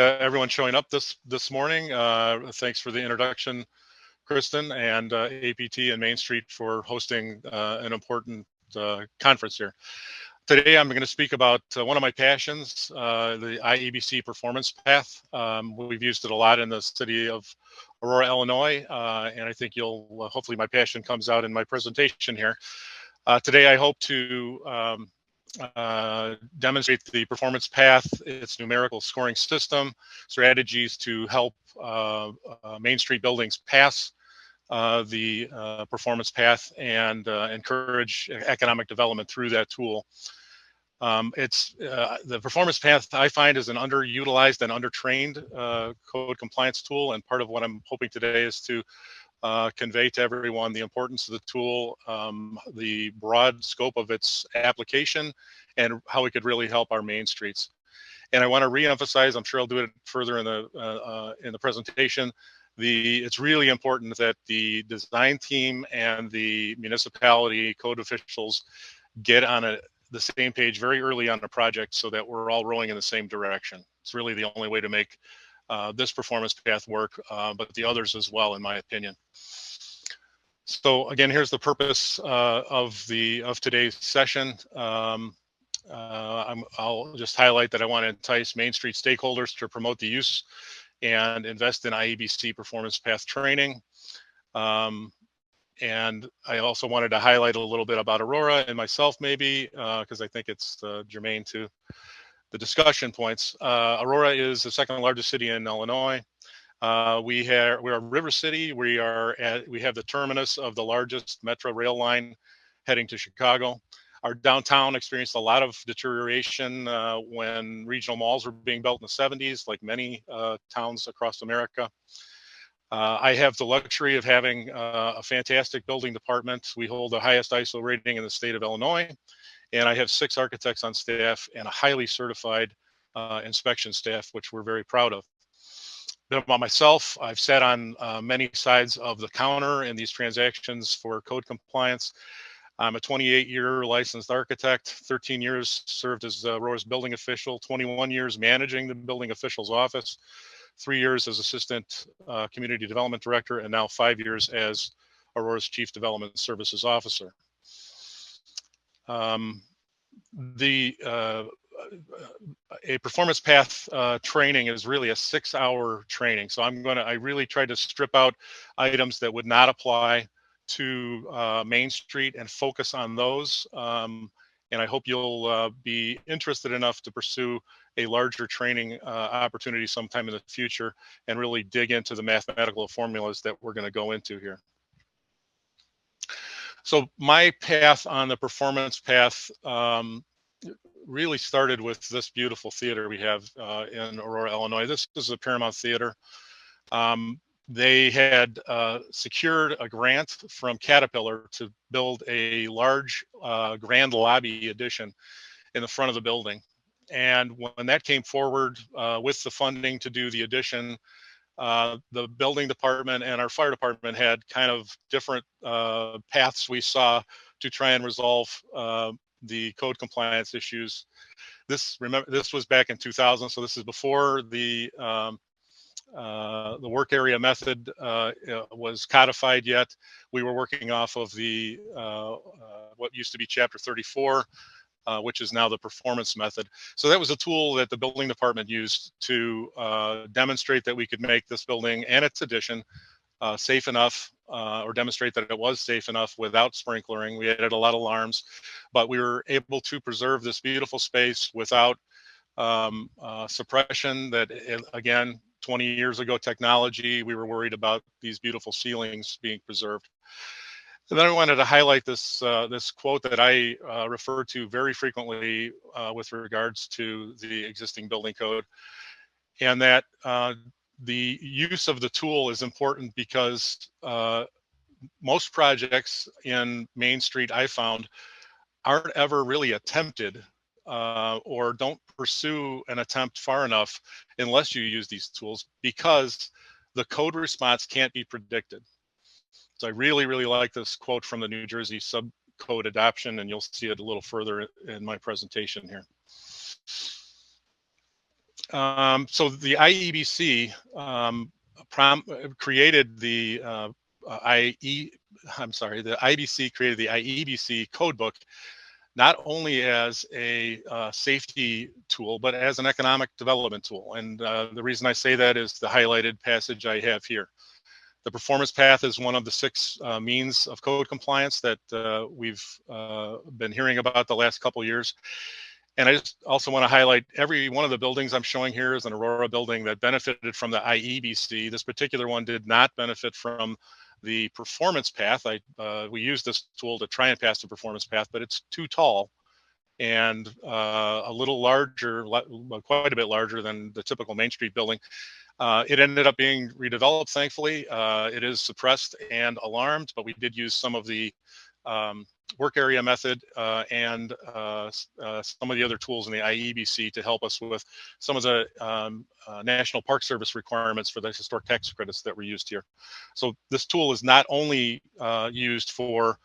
everyone showing up this morning. Thanks for the introduction, Kristen, and APT and Main Street for hosting an important conference here. Today, I'm going to speak about one of my passions, the IEBC performance path. We've used it a lot in the city of Aurora, Illinois, and I think hopefully my passion comes out in my presentation here. Today, I hope to demonstrate the performance path, its numerical scoring system, strategies to help Main Street buildings pass the performance path, and encourage economic development through that tool. The performance path, I find, is an underutilized and undertrained code compliance tool, and part of what I'm hoping today is to convey to everyone the importance of the tool, the broad scope of its application, and how it could really help our main streets. And I want to re-emphasize, I'm sure I'll do it further in the presentation, it's really important that the design team and the municipality code officials get on the same page very early on the project so that we're all rowing in the same direction. It's really the only way to make this performance path work, but the others as well, in my opinion. So again, here's the purpose of today's session. I'll just highlight that I want to entice Main Street stakeholders to promote the use and invest in IEBC performance path training. And I also wanted to highlight a little bit about Aurora and myself, maybe, because I think it's germane to the discussion points. Aurora is the second largest city in Illinois. We're a river city. We have the terminus of the largest metro rail line heading to Chicago. Our downtown experienced a lot of deterioration when regional malls were being built in the 70s, like many towns across America. I have the luxury of having a fantastic building department. We hold the highest ISO rating in the state of Illinois, and I have 6 architects on staff and a highly certified inspection staff, which we're very proud of. A bit about myself, I've sat on many sides of the counter in these transactions for code compliance. I'm a 28-year licensed architect, 13 years served as Aurora's building official, 21 years managing the building official's office, 3 years as assistant community development director, and now 5 years as Aurora's chief development services officer. A performance path training is really a 6-hour training. So I really tried to strip out items that would not apply to Main Street and focus on those. And I hope you'll be interested enough to pursue a larger training opportunity sometime in the future and really dig into the mathematical formulas that we're going to go into here. So my path on the performance path really started with this beautiful theater we have in Aurora, Illinois. This is the Paramount Theater. They had secured a grant from Caterpillar to build a large grand lobby addition in the front of the building. And when that came forward with the funding to do the addition, the building department and our fire department had kind of different paths we saw to try and resolve the code compliance issues. This was back in 2000, so this is before the work area method was codified yet. We were working off of the what used to be Chapter 34, which is now the performance method. So that was a tool that the building department used to demonstrate that we could make this building and its addition safe enough, or demonstrate that it was safe enough without sprinklering. We added a lot of alarms, but we were able to preserve this beautiful space without suppression. That, again, 20 years ago technology, we were worried about these beautiful ceilings being preserved. And then I wanted to highlight this quote that I refer to very frequently with regards to the existing building code, and that the use of the tool is important because most projects in Main Street, I found, aren't ever really attempted or don't pursue an attempt far enough unless you use these tools, because the code response can't be predicted. So I really, really like this quote from the New Jersey subcode adoption, and you'll see it a little further in my presentation here. So the IEBC created the the IBC created the IEBC codebook not only as a safety tool, but as an economic development tool. And the reason I say that is the highlighted passage I have here. The performance path is one of the 6 means of code compliance that we've been hearing about the last couple years. And I just also want to highlight every one of the buildings I'm showing here is an Aurora building that benefited from the IEBC. This particular one did not benefit from the performance path. We used this tool to try and pass the performance path, but it's too tall and a little larger, quite a bit larger than the typical Main Street building. It ended up being redeveloped, thankfully. It is suppressed and alarmed, but we did use some of the work area method and some of the other tools in the IEBC to help us with some of the National Park Service requirements for the historic tax credits that were used here. So this tool is not only used for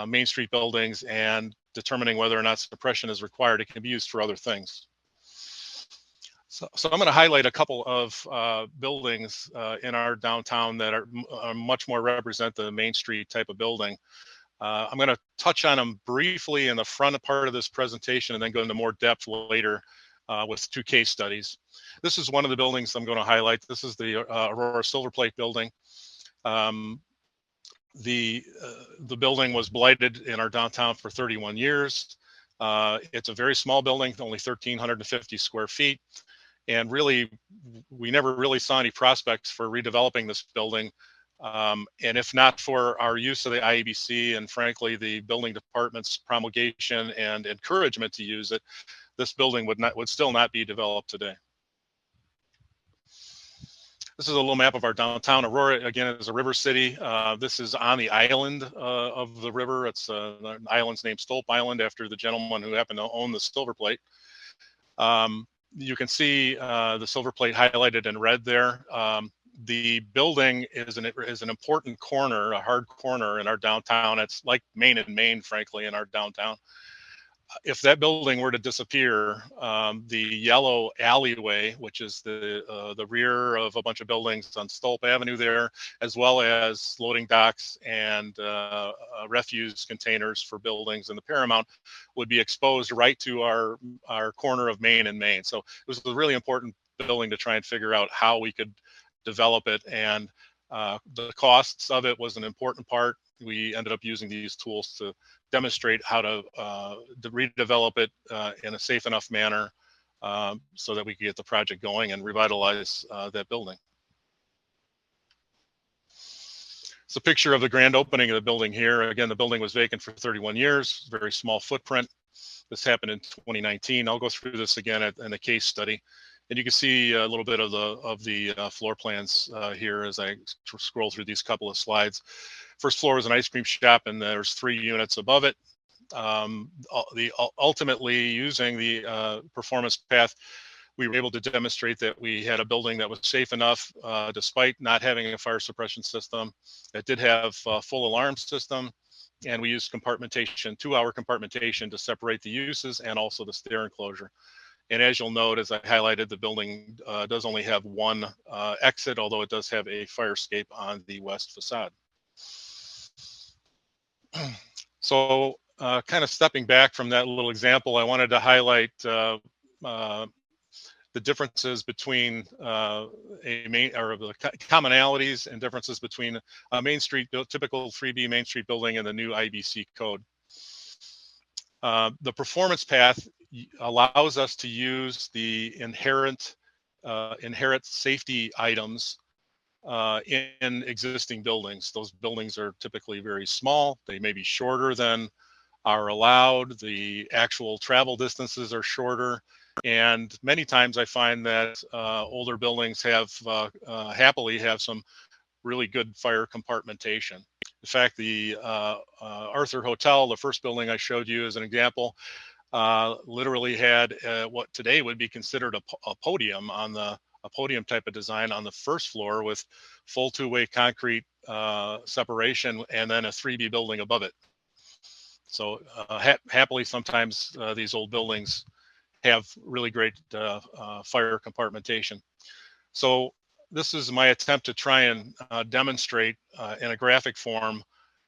Main Street buildings and determining whether or not suppression is required, it can be used for other things. So I'm going to highlight a couple of buildings in our downtown that are much more represent the Main Street type of building. I'm going to touch on them briefly in the front part of this presentation and then go into more depth later with 2 case studies. This is one of the buildings I'm going to highlight. This is the Aurora Silver Plate building. The building was blighted in our downtown for 31 years. It's a very small building, only 1,350 square feet. And really, we never really saw any prospects for redeveloping this building. And if not for our use of the IEBC and frankly, the building department's promulgation and encouragement to use it, this building would still not be developed today. This is a little map of our downtown. Aurora, again, is a river city. This is on the island of the river. It's the island's named Stolp Island after the gentleman who happened to own the silver plate. You can see the silver plate highlighted in red there. The building is an important corner, a hard corner in our downtown. It's like Main and Main, frankly, in our downtown. If that building were to disappear, the yellow alleyway, which is the rear of a bunch of buildings on Stolp Avenue there, as well as loading docks and refuse containers for buildings in the Paramount, would be exposed right to our corner of Main and Main. So it was a really important building to try and figure out how we could develop it, and the costs of it was an important part. We ended up using these tools to demonstrate how to redevelop it in a safe enough manner so that we could get the project going and revitalize that building. It's a picture of the grand opening of the building here. Again, the building was vacant for 31 years, very small footprint. This happened in 2019. I'll go through this again in a case study. And you can see a little bit of the floor plans here as I scroll through these couple of slides. First floor is an ice cream shop, and there's 3 units above it. Ultimately, using the performance path, we were able to demonstrate that we had a building that was safe enough, despite not having a fire suppression system. It did have a full alarm system, and we used compartmentation, 2-hour compartmentation to separate the uses and also the stair enclosure. And as you'll note, as I highlighted, the building does only have 1 exit, although it does have a fire escape on the west facade. So kind of stepping back from that little example, I wanted to highlight the differences between the commonalities and differences between a Main Street, typical 3B Main Street building and the new IEBC code. The performance path allows us to use the inherent safety items in existing buildings. Those buildings are typically very small. They may be shorter than are allowed. The actual travel distances are shorter. And many times I find that older buildings happily have some really good fire compartmentation. In fact, the Arthur Hotel, the first building I showed you as an example, literally had what today would be considered a podium on a podium type of design on the first floor with full 2-way concrete separation, and then a 3B building above it. So happily, sometimes these old buildings have really great fire compartmentation. So this is my attempt to try and demonstrate in a graphic form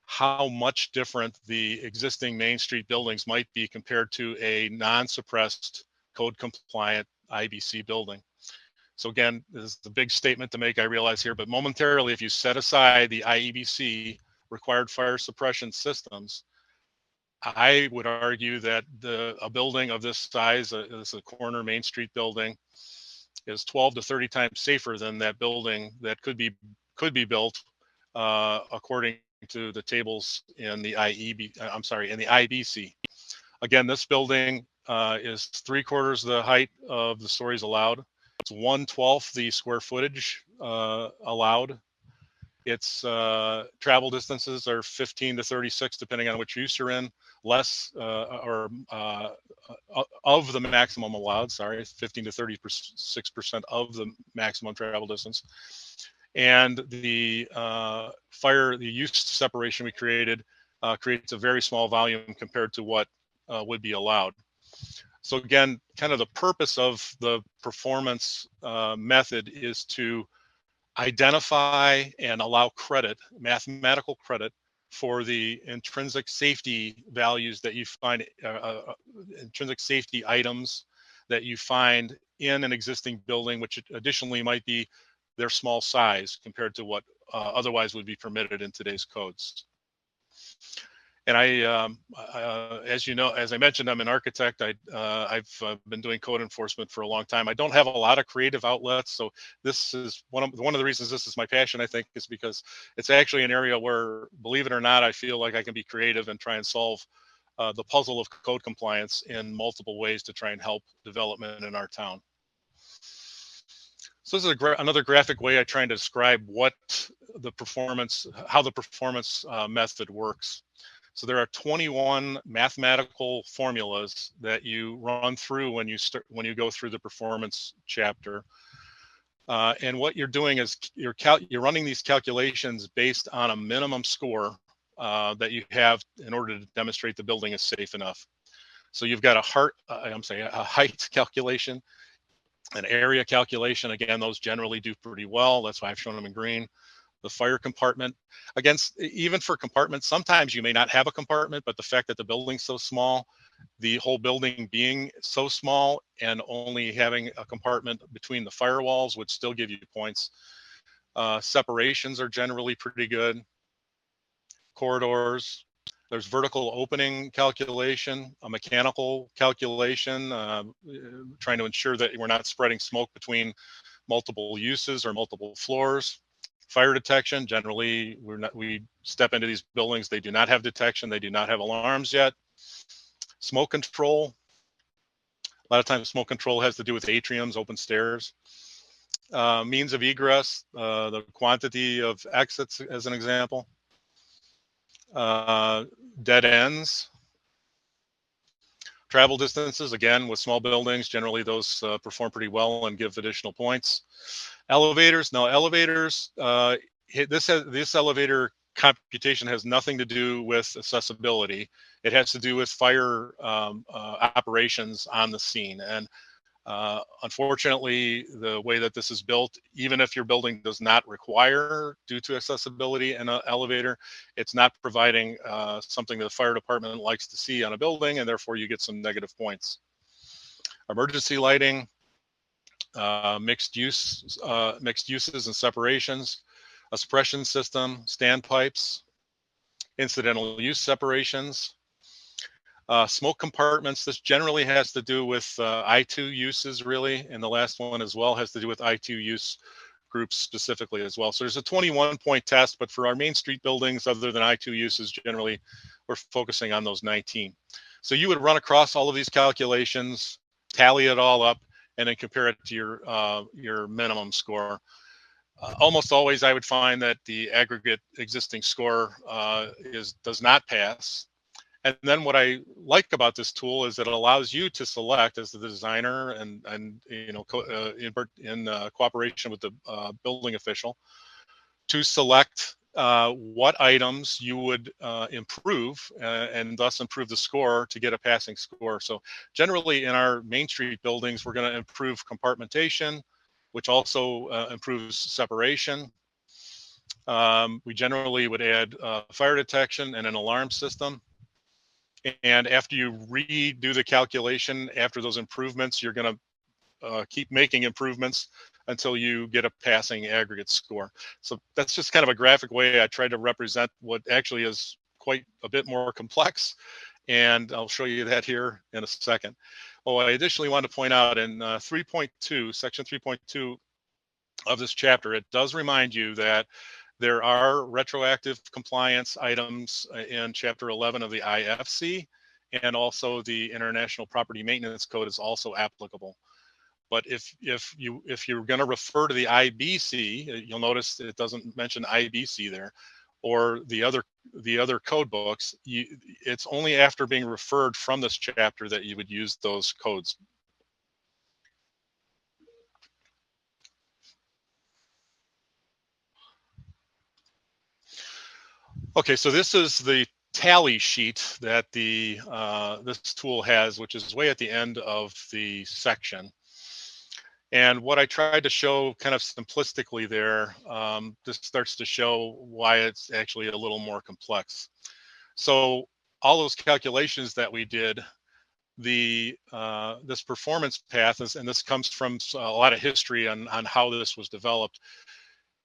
how much different the existing Main Street buildings might be compared to a non-suppressed code compliant IBC building. So again, this is the big statement to make, I realize here, but momentarily, if you set aside the IEBC required fire suppression systems, I would argue that a building of this size, this is a corner Main Street building, is 12 to 30 times safer than that building that could be built according to the tables in the in the IBC. Again, this building is 3/4 the height of the stories allowed. It's 1/12 the square footage allowed. Its travel distances are 15 to 36, depending on which use you're in, less of the maximum allowed, 15 to 36% of the maximum travel distance. And the the use separation we created creates a very small volume compared to what would be allowed. So again, kind of the purpose of the performance method is to identify and allow credit, mathematical credit, for the intrinsic safety values that you find, intrinsic safety items that you find in an existing building, which additionally might be their small size compared to what otherwise would be permitted in today's codes. And as you know, as I mentioned, I'm an architect. I've been doing code enforcement for a long time. I don't have a lot of creative outlets, so this is one of the reasons this is my passion, I think, is because it's actually an area where, believe it or not, I feel like I can be creative and try and solve the puzzle of code compliance in multiple ways to try and help development in our town. So this is another graphic way I try and describe how the performance method works. So there are 21 mathematical formulas that you run through when you go through the performance chapter. And what you're doing is you're running these calculations based on a minimum score that you have in order to demonstrate the building is safe enough. So you've got a height calculation, an area calculation. Again, those generally do pretty well. That's why I've shown them in green. The fire compartment, even for compartments, sometimes you may not have a compartment, but the fact that the building's so small, the whole building being so small and only having a compartment between the firewalls would still give you points. Separations are generally pretty good. Corridors, there's vertical opening calculation, a mechanical calculation, trying to ensure that we're not spreading smoke between multiple uses or multiple floors. Fire detection, generally we step into these buildings, they do not have detection, they do not have alarms yet. Smoke control, a lot of times smoke control has to do with atriums, open stairs. Means of egress, the quantity of exits as an example. Dead ends. Travel distances, again, with small buildings, generally those perform pretty well and give additional points. Elevators, no, elevators, this elevator computation has nothing to do with accessibility. It has to do with fire operations on the scene. And unfortunately, the way that this is built, even if your building does not require, due to accessibility, an elevator, it's not providing something that the fire department likes to see on a building, and therefore you get some negative points. Emergency lighting, mixed uses and separations, a suppression system, standpipes, incidental use separations, smoke compartments. This generally has to do with I2 uses, really, and the last one as well has to do with I2 use groups specifically as well. So there's a 21-point test, but for our Main Street buildings, other than I2 uses, generally we're focusing on those 19. So you would run across all of these calculations, tally it all up, and then compare it to your minimum score. Almost always, I would find that the aggregate existing score does not pass. And then what I like about this tool is that it allows you to select, as the designer and in cooperation with the building official, to select what items you would improve and thus improve the score to get a passing score. So generally in our Main Street buildings, we're going to improve compartmentation, which also improves separation. We generally would add fire detection and an alarm system. And after you redo the calculation, after those improvements, you're going to keep making improvements until you get a passing aggregate score. So that's just kind of a graphic way I tried to represent what actually is quite a bit more complex. And I'll show you that here in a second. Oh, I additionally want to point out in 3.2, section 3.2 of this chapter, it does remind you that there are retroactive compliance items in Chapter 11 of the IFC, and also the International Property Maintenance Code is also applicable. But if you're going to refer to the IBC, you'll notice it doesn't mention IBC there, or the other code books. It's only after being referred from this chapter that you would use those codes. Okay, so this is the tally sheet that this tool has, which is way at the end of the section. And what I tried to show kind of simplistically there, this starts to show why it's actually a little more complex. So all those calculations that we did, this performance path is, and this comes from a lot of history on how this was developed,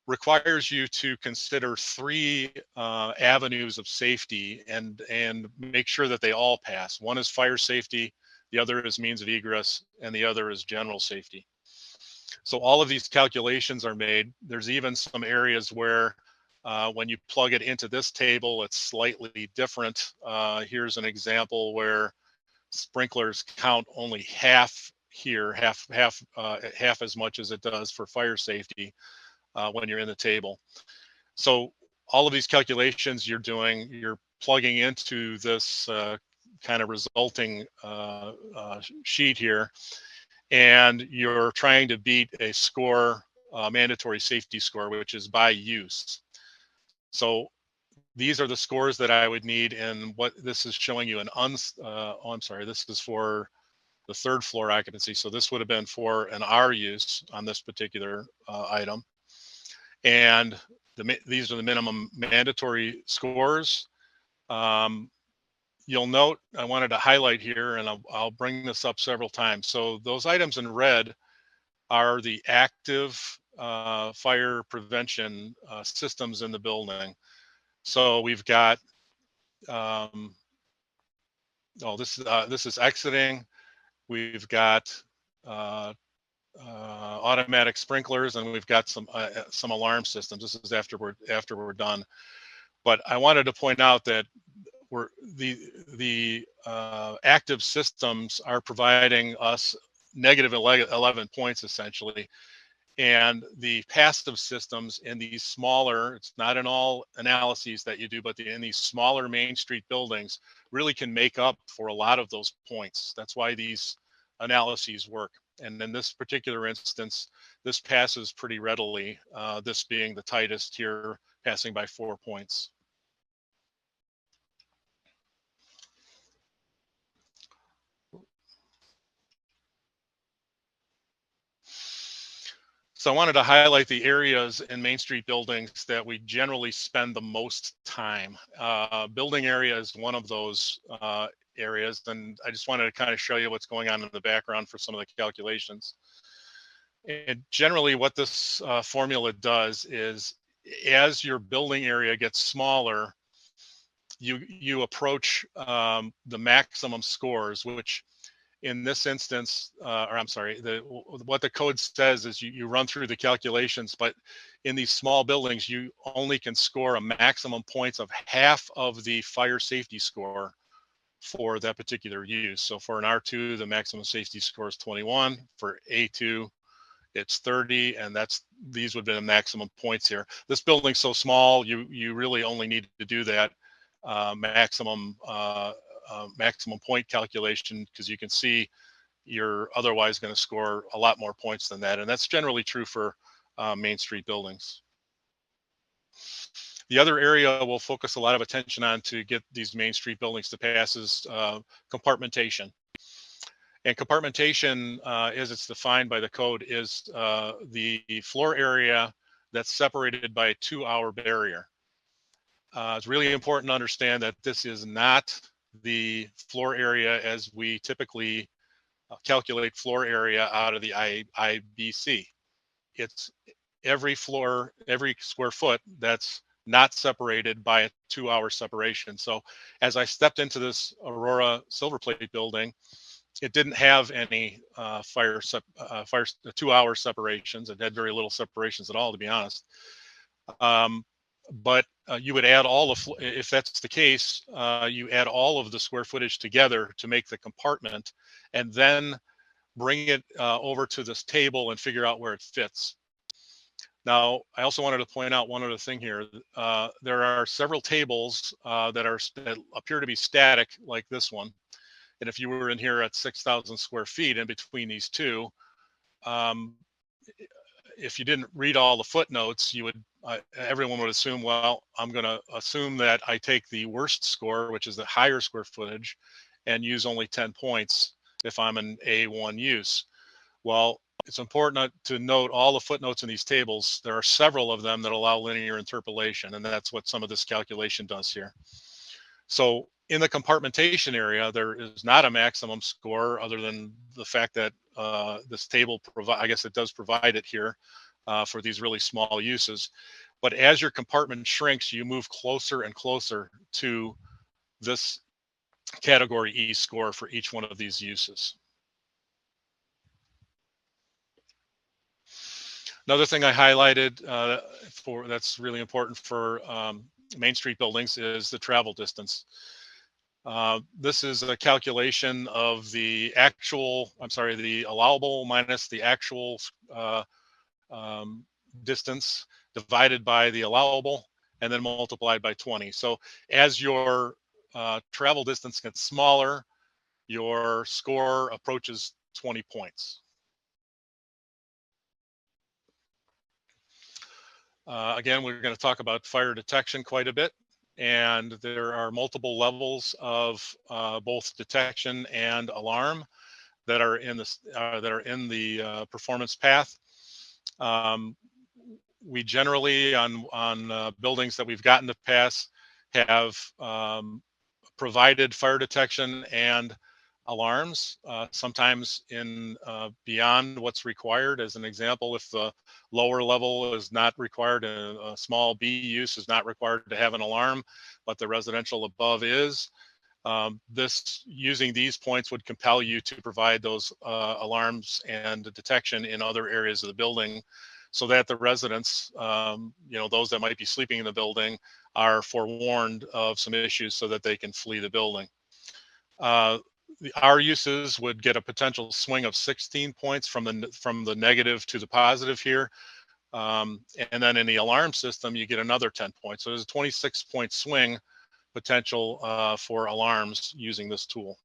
requires you to consider three avenues of safety and make sure that they all pass. One is fire safety, the other is means of egress, and the other is general safety. So all of these calculations are made. There's even some areas where when you plug it into this table, it's slightly different. Here's an example where sprinklers count only half here, half as much as it does for fire safety when you're in the table. So all of these calculations you're plugging into this kind of resulting sheet here, and you're trying to beat a score, mandatory safety score, which is by use. So these are the scores that I would need, and what this is showing you I'm sorry, this is for the third floor occupancy. So this would have been for an R use on this particular item. And these are the minimum mandatory scores. You'll note, I wanted to highlight here, and I'll bring this up several times. So those items in red are the active fire prevention systems in the building. So we've got, this is exiting. We've got automatic sprinklers, and we've got some alarm systems. This is after we're done. But I wanted to point out that the active systems are providing us negative 11 points essentially, and the passive systems in these smaller, it's not in all analyses that you do, but in these smaller Main Street buildings really can make up for a lot of those points. That's why these analyses work. And in this particular instance, this passes pretty readily, this being the tightest here, passing by 4 points. So I wanted to highlight the areas in Main Street buildings that we generally spend the most time. Building area is one of those areas, and I just wanted to kind of show you what's going on in the background for some of the calculations. And generally what this formula does is, as your building area gets smaller, you approach the maximum scores, which in this instance, or I'm sorry, what the code says is you run through the calculations, but in these small buildings, you only can score a maximum points of half of the fire safety score for that particular use. So for an R2, the maximum safety score is 21. For A2, it's 30, and these would be the maximum points here. This building's so small, you really only need to do that maximum point calculation, because you can see you're otherwise going to score a lot more points than that, and that's generally true for Main Street buildings. The other area we'll focus a lot of attention on to get these Main Street buildings to pass is compartmentation. And compartmentation, as it's defined by the code, is the floor area that's separated by a 2-hour barrier. It's really important to understand that this is not the floor area as we typically calculate floor area out of the IEBC. It's every floor, every square foot that's not separated by a 2-hour separation. So as I stepped into this Aurora silver plate building, it didn't have any 2-hour separations. It had very little separations at all, to be honest. But you would add all of, if that's the case, you add all of the square footage together to make the compartment, and then bring it over to this table and figure out where it fits. Now, I also wanted to point out one other thing here. There are several tables that appear to be static, like this one. And if you were in here at 6,000 square feet in between these two, if you didn't read all the footnotes, you would everyone would assume, well, I'm going to assume that I take the worst score, which is the higher square footage, and use only 10 points if I'm an A1 use. Well, it's important to note all the footnotes in these tables. There are several of them that allow linear interpolation, and that's what some of this calculation does here. So in the compartmentation area, there is not a maximum score other than the fact that this table I guess it does provide it here for these really small uses. But as your compartment shrinks, you move closer and closer to this category E score for each one of these uses. Another thing I highlighted that's really important for Main Street buildings is the travel distance. This is a calculation of the allowable minus the actual distance divided by the allowable, and then multiplied by 20. So as your travel distance gets smaller, your score approaches 20 points. Again, we're going to talk about fire detection quite a bit, and there are multiple levels of both detection and alarm that are in the performance path. We generally on buildings that we've gotten to pass have provided fire detection and alarms, sometimes in beyond what's required. As an example, if the lower level is not required, a small B use is not required to have an alarm, but the residential above is, using these points would compel you to provide those alarms and detection in other areas of the building, so that the residents, those that might be sleeping in the building, are forewarned of some issues so that they can flee the building. Our uses would get a potential swing of 16 points from the negative to the positive here. And then in the alarm system, you get another 10 points. So there's a 26-point swing potential for alarms using this tool.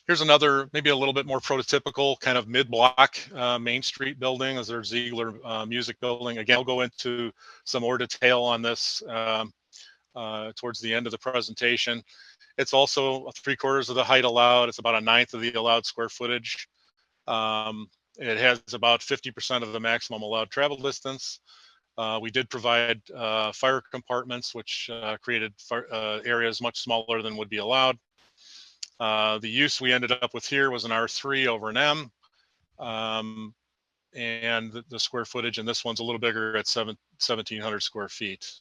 Here's another, maybe a little bit more prototypical kind of mid-block Main Street building, as their Ziegler Music Building. Again, I'll go into some more detail on this towards the end of the presentation. It's also 3/4 of the height allowed. It's about 1/9 of the allowed square footage. It has about 50% of the maximum allowed travel distance. We did provide fire compartments, which created areas much smaller than would be allowed. The use we ended up with here was an R3 over an M. And the square footage in this one's a little bigger at 1,700 square feet.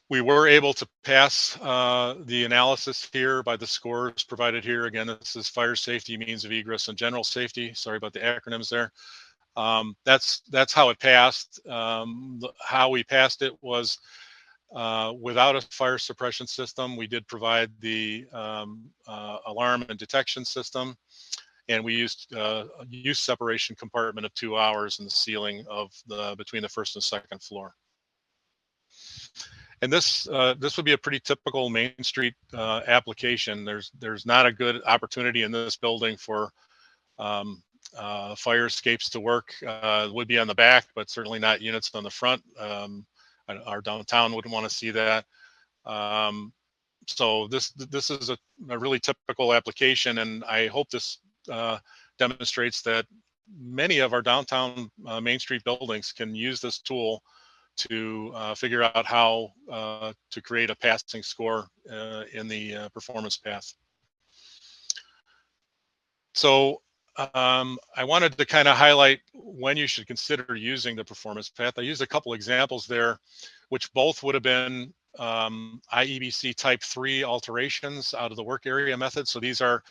We were able to pass the analysis here by the scores provided here. Again, this is fire safety, means of egress, and general safety. Sorry about the acronyms there. That's how it passed. How we passed it was without a fire suppression system. We did provide the alarm and detection system, and we used use separation compartment of 2 hours in the ceiling of between the first and second floor. And this would be a pretty typical Main Street application. There's not a good opportunity in this building for fire escapes to work would be on the back, but certainly not units on the front. Our downtown wouldn't want to see that. So this is a really typical application, and I hope this demonstrates that many of our downtown Main Street buildings can use this tool to figure out how to create a passing score in the performance path. So I wanted to kind of highlight when you should consider using the performance path. I used a couple examples there, which both would have been IEBC type 3 alterations out of the work area method. So these are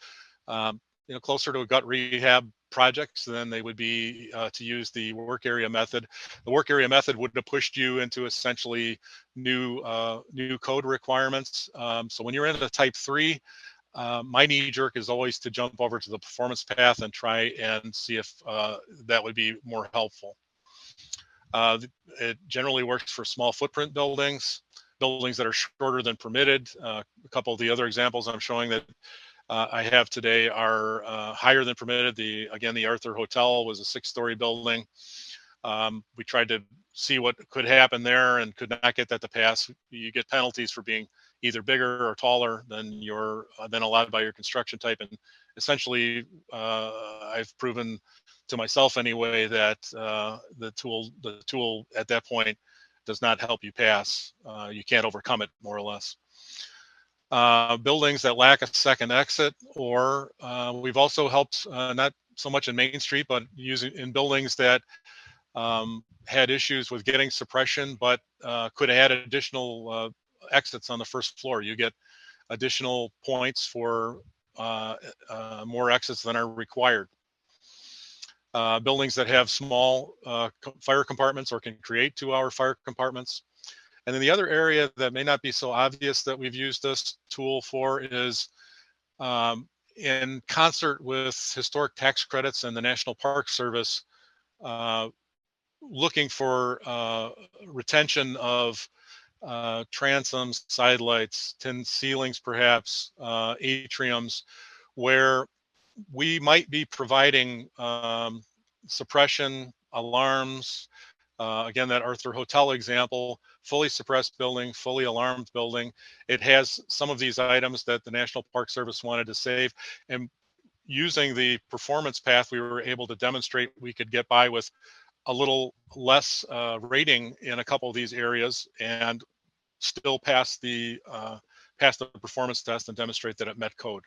closer to a gut rehab projects, then they would be to use the work area method. The work area method would have pushed you into essentially new code requirements. So when you're in the type 3, my knee jerk is always to jump over to the performance path and try and see if that would be more helpful. It generally works for small footprint buildings that are shorter than permitted. A couple of the other examples I'm showing that I have today are higher than permitted. Again, the Arthur Hotel was a 6-story building. We tried to see what could happen there and could not get that to pass. You get penalties for being either bigger or taller than allowed by your construction type. And essentially, I've proven to myself anyway that the tool at that point does not help you pass. You can't overcome it, more or less. Buildings that lack a second exit, or we've also helped not so much in Main Street, but using in buildings that had issues with getting suppression, but could add additional exits on the first floor. You get additional points for more exits than are required. Buildings that have small fire compartments or can create 2-hour fire compartments. And then the other area that may not be so obvious that we've used this tool for is in concert with historic tax credits and the National Park Service, looking for retention of transoms, side lights, tin ceilings, perhaps atriums, where we might be providing suppression, alarms. Again, that Arthur Hotel example, fully suppressed building, fully alarmed building. It has some of these items that the National Park Service wanted to save. And using the performance path, we were able to demonstrate we could get by with a little less rating in a couple of these areas and still pass the performance test and demonstrate that it met code.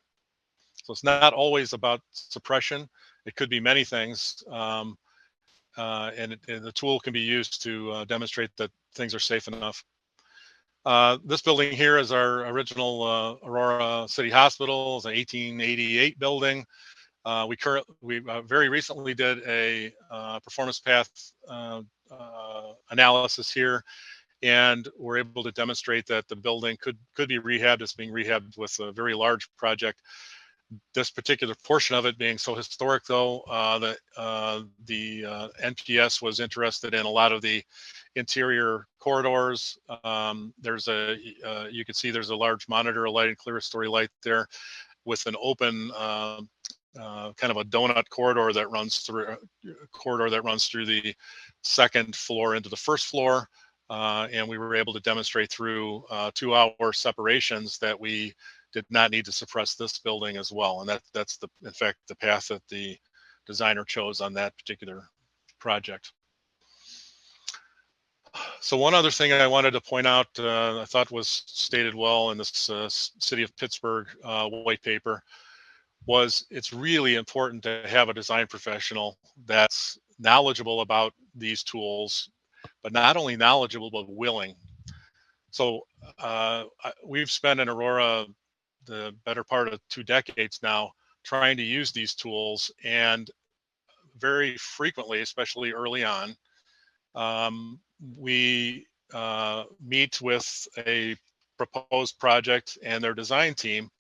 So it's not always about suppression. It could be many things. And the tool can be used to demonstrate that things are safe enough. This building here is our original Aurora City Hospital. It's an 1888 building. We very recently did a performance path analysis here, and we're able to demonstrate that the building could be rehabbed. It's being rehabbed with a very large project. This particular portion of it being so historic, though, the NPS was interested in a lot of the interior corridors. There's you can see there's a large monitor light and clerestory light there with an open kind of a donut corridor that runs through the second floor into the first floor. And we were able to demonstrate through 2-hour separations that we did not need to suppress this building as well. And that's in fact the path that the designer chose on that particular project. So one other thing I wanted to point out, I thought was stated well in this City of Pittsburgh white paper, was it's really important to have a design professional that's knowledgeable about these tools, but not only knowledgeable, but willing. So we've spent in Aurora the better part of 2 decades now trying to use these tools, and very frequently, especially early on, we meet with a proposed project and their design team,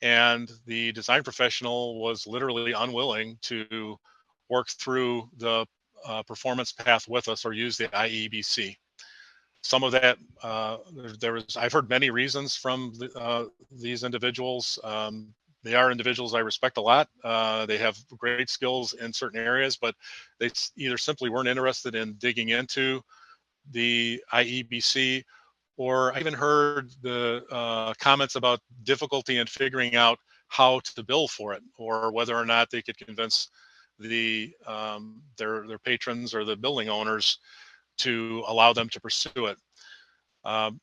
and the design professional was literally unwilling to work through the performance path with us or use the IEBC. Some of that, I've heard many reasons from these individuals. They are individuals I respect a lot. They have great skills in certain areas, but they either simply weren't interested in digging into the IEBC, or I even heard the comments about difficulty in figuring out how to bill for it, or whether or not they could convince their patrons or the building owners to allow them to pursue it.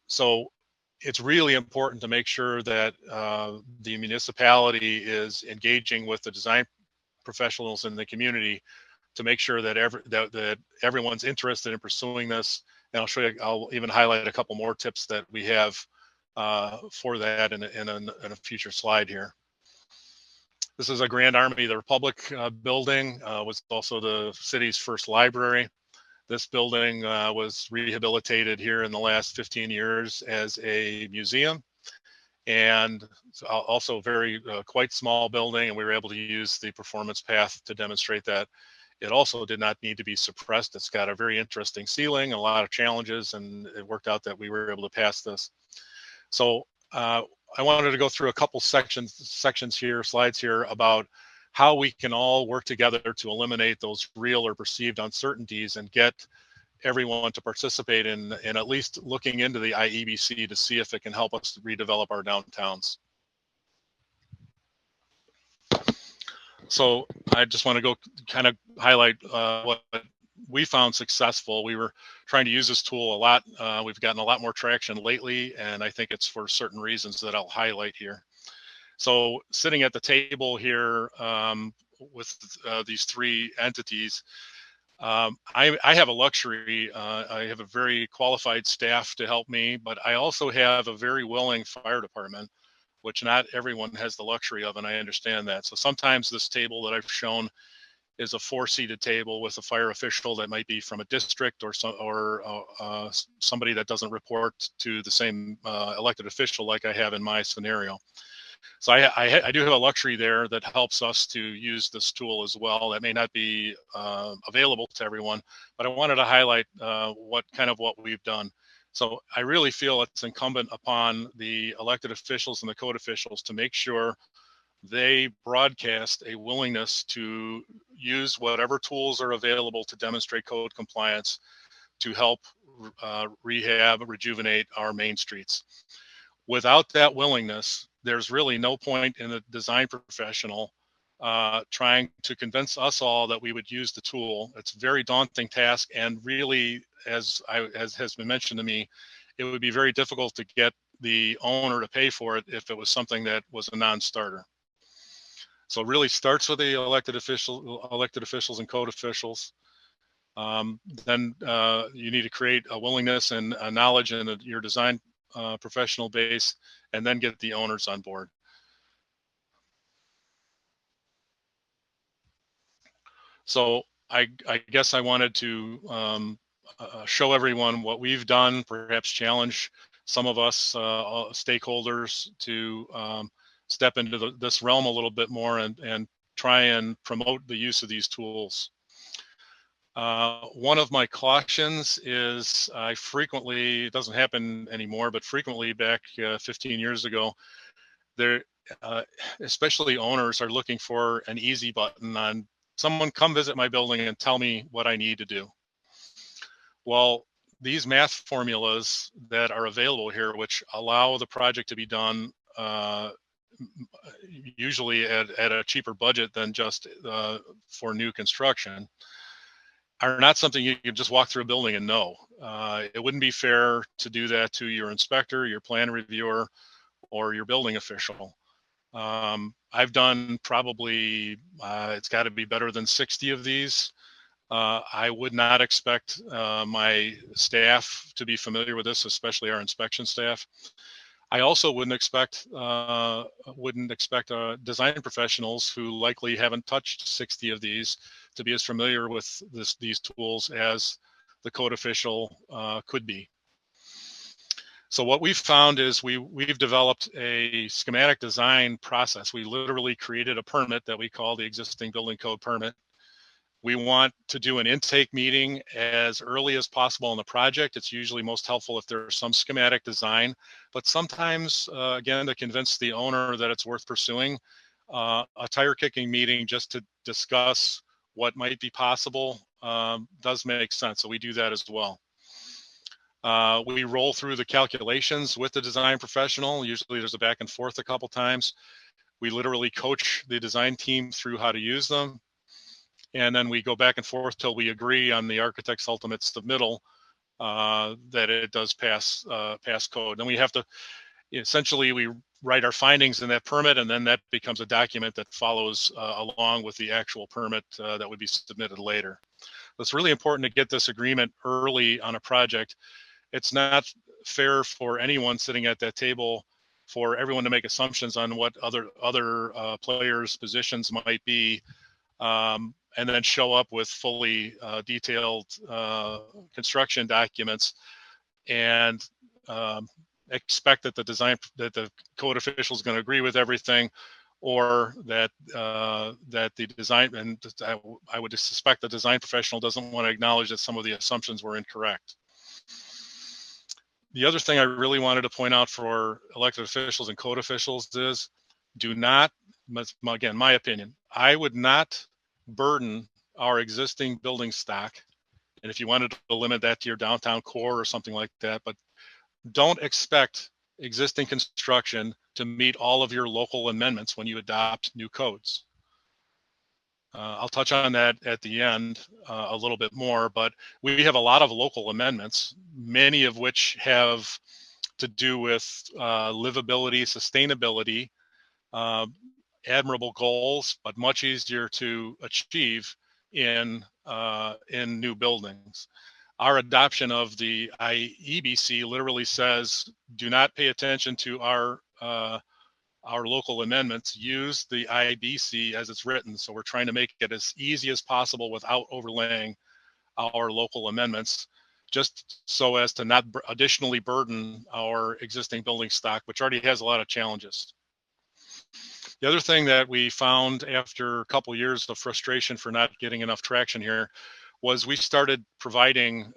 So it's really important to make sure that the municipality is engaging with the design professionals in the community to make sure that that everyone's interested in pursuing this. And I'll even highlight a couple more tips that we have for that in a future slide here. This is a Grand Army of the Republic building, was also the city's first library. This building was rehabilitated here in the last 15 years as a museum, and also very quite small building, and we were able to use the performance path to demonstrate that. It also did not need to be suppressed. It's got a very interesting ceiling, a lot of challenges, and it worked out that we were able to pass this. So I wanted to go through a couple slides here about how we can all work together to eliminate those real or perceived uncertainties and get everyone to participate in at least looking into the IEBC to see if it can help us redevelop our downtowns. So I just want to go kind of highlight what we found successful. We were trying to use this tool a lot. We've gotten a lot more traction lately, and I think it's for certain reasons that I'll highlight here. So sitting at the table here with these three entities, I have a luxury. I have a very qualified staff to help me, but I also have a very willing fire department, which not everyone has the luxury of, and I understand that. So sometimes this table that I've shown is a 4-seated table with a fire official that might be from a district or somebody that doesn't report to the same elected official like I have in my scenario. So I do have a luxury there that helps us to use this tool as well. That may not be available to everyone, but I wanted to highlight what we've done. So I really feel it's incumbent upon the elected officials and the code officials to make sure they broadcast a willingness to use whatever tools are available to demonstrate code compliance to help rejuvenate our main streets. Without that willingness, there's really no point in the design professional trying to convince us all that we would use the tool. It's a very daunting task, and really, as has been mentioned to me, it would be very difficult to get the owner to pay for it if it was something that was a non-starter. So it really starts with the elected officials and code officials. Then you need to create a willingness and a knowledge in your design professional base, and then get the owners on board. So I guess I wanted to show everyone what we've done, perhaps challenge some of us stakeholders to step into this realm a little bit more and try and promote the use of these tools. One of my cautions is it doesn't happen anymore, but frequently back 15 years ago, especially owners are looking for an easy button on someone come visit my building and tell me what I need to do. Well, these math formulas that are available here, which allow the project to be done usually at a cheaper budget than just for new construction, are not something you can just walk through a building and know. It wouldn't be fair to do that to your inspector, your plan reviewer, or your building official. I've done probably, it's got to be better than 60 of these. I would not expect my staff to be familiar with this, especially our inspection staff. I also wouldn't expect design professionals who likely haven't touched 60 of these to be as familiar with these tools as the code official could be. So what we've found is we've developed a schematic design process. We literally created a permit that we call the existing building code permit. We want to do an intake meeting as early as possible in the project. It's usually most helpful if there's some schematic design, but sometimes, again, to convince the owner that it's worth pursuing, a tire kicking meeting just to discuss what might be possible does make sense. So we do that as well. We roll through the calculations with the design professional. Usually there's a back and forth a couple times. We literally coach the design team through how to use them. And then we go back and forth till we agree on the architect's ultimate submittal that it does pass code. Then we have to, essentially, we write our findings in that permit, and then that becomes a document that follows along with the actual permit that would be submitted later. It's really important to get this agreement early on a project. It's not fair for anyone sitting at that table for everyone to make assumptions on what other players' positions might be, and then show up with fully detailed construction documents and expect that the code official is going to agree with everything, or that the design, and I would suspect the design professional doesn't want to acknowledge that some of the assumptions were incorrect. The other thing I really wanted to point out for elected officials and code officials is, do not, again, my opinion, I would not burden our existing building stock. And if you wanted to limit that to your downtown core or something like that, but don't expect existing construction to meet all of your local amendments when you adopt new codes. I'll touch on that at the end a little bit more, but we have a lot of local amendments, many of which have to do with livability, sustainability, admirable goals, but much easier to achieve in new buildings. Our adoption of the IEBC literally says, do not pay attention to our local amendments, use the IEBC as it's written. So we're trying to make it as easy as possible without overlaying our local amendments, just so as to not additionally burden our existing building stock, which already has a lot of challenges. The other thing that we found after a couple of years of frustration for not getting enough traction here was we started providing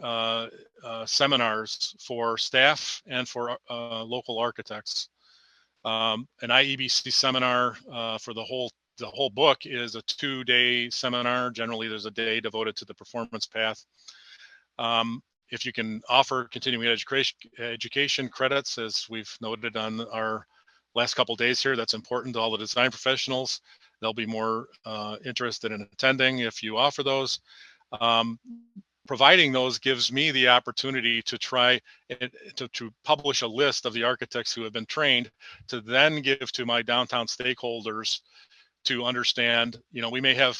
seminars for staff and for local architects. An IEBC seminar for the whole book is a 2-day seminar. Generally, there's a day devoted to the performance path. If you can offer continuing education credits, as we've noted on our last couple of days here, that's important to all the design professionals. They'll be more interested in attending if you offer those. Providing those gives me the opportunity to try to publish a list of the architects who have been trained to then give to my downtown stakeholders to understand. We may have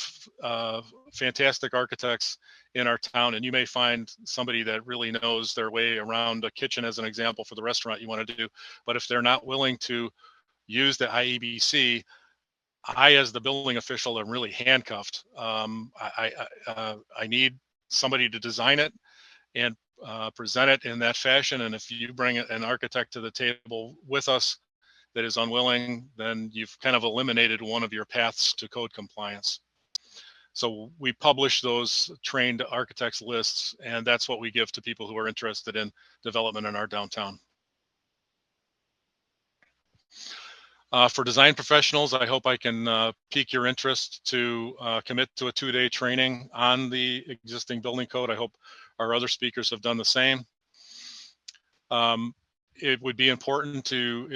fantastic architects in our town, and you may find somebody that really knows their way around a kitchen, as an example, for the restaurant you want to do. But if they're not willing to use the IEBC, I, as the building official, am really handcuffed. I need somebody to design it and present it in that fashion. And if you bring an architect to the table with us that is unwilling, then you've kind of eliminated one of your paths to code compliance. So we publish those trained architects lists, and that's what we give to people who are interested in development in our downtown. For design professionals, I hope I can pique your interest to commit to a 2-day training on the existing building code. I hope our other speakers have done the same. It would be important to,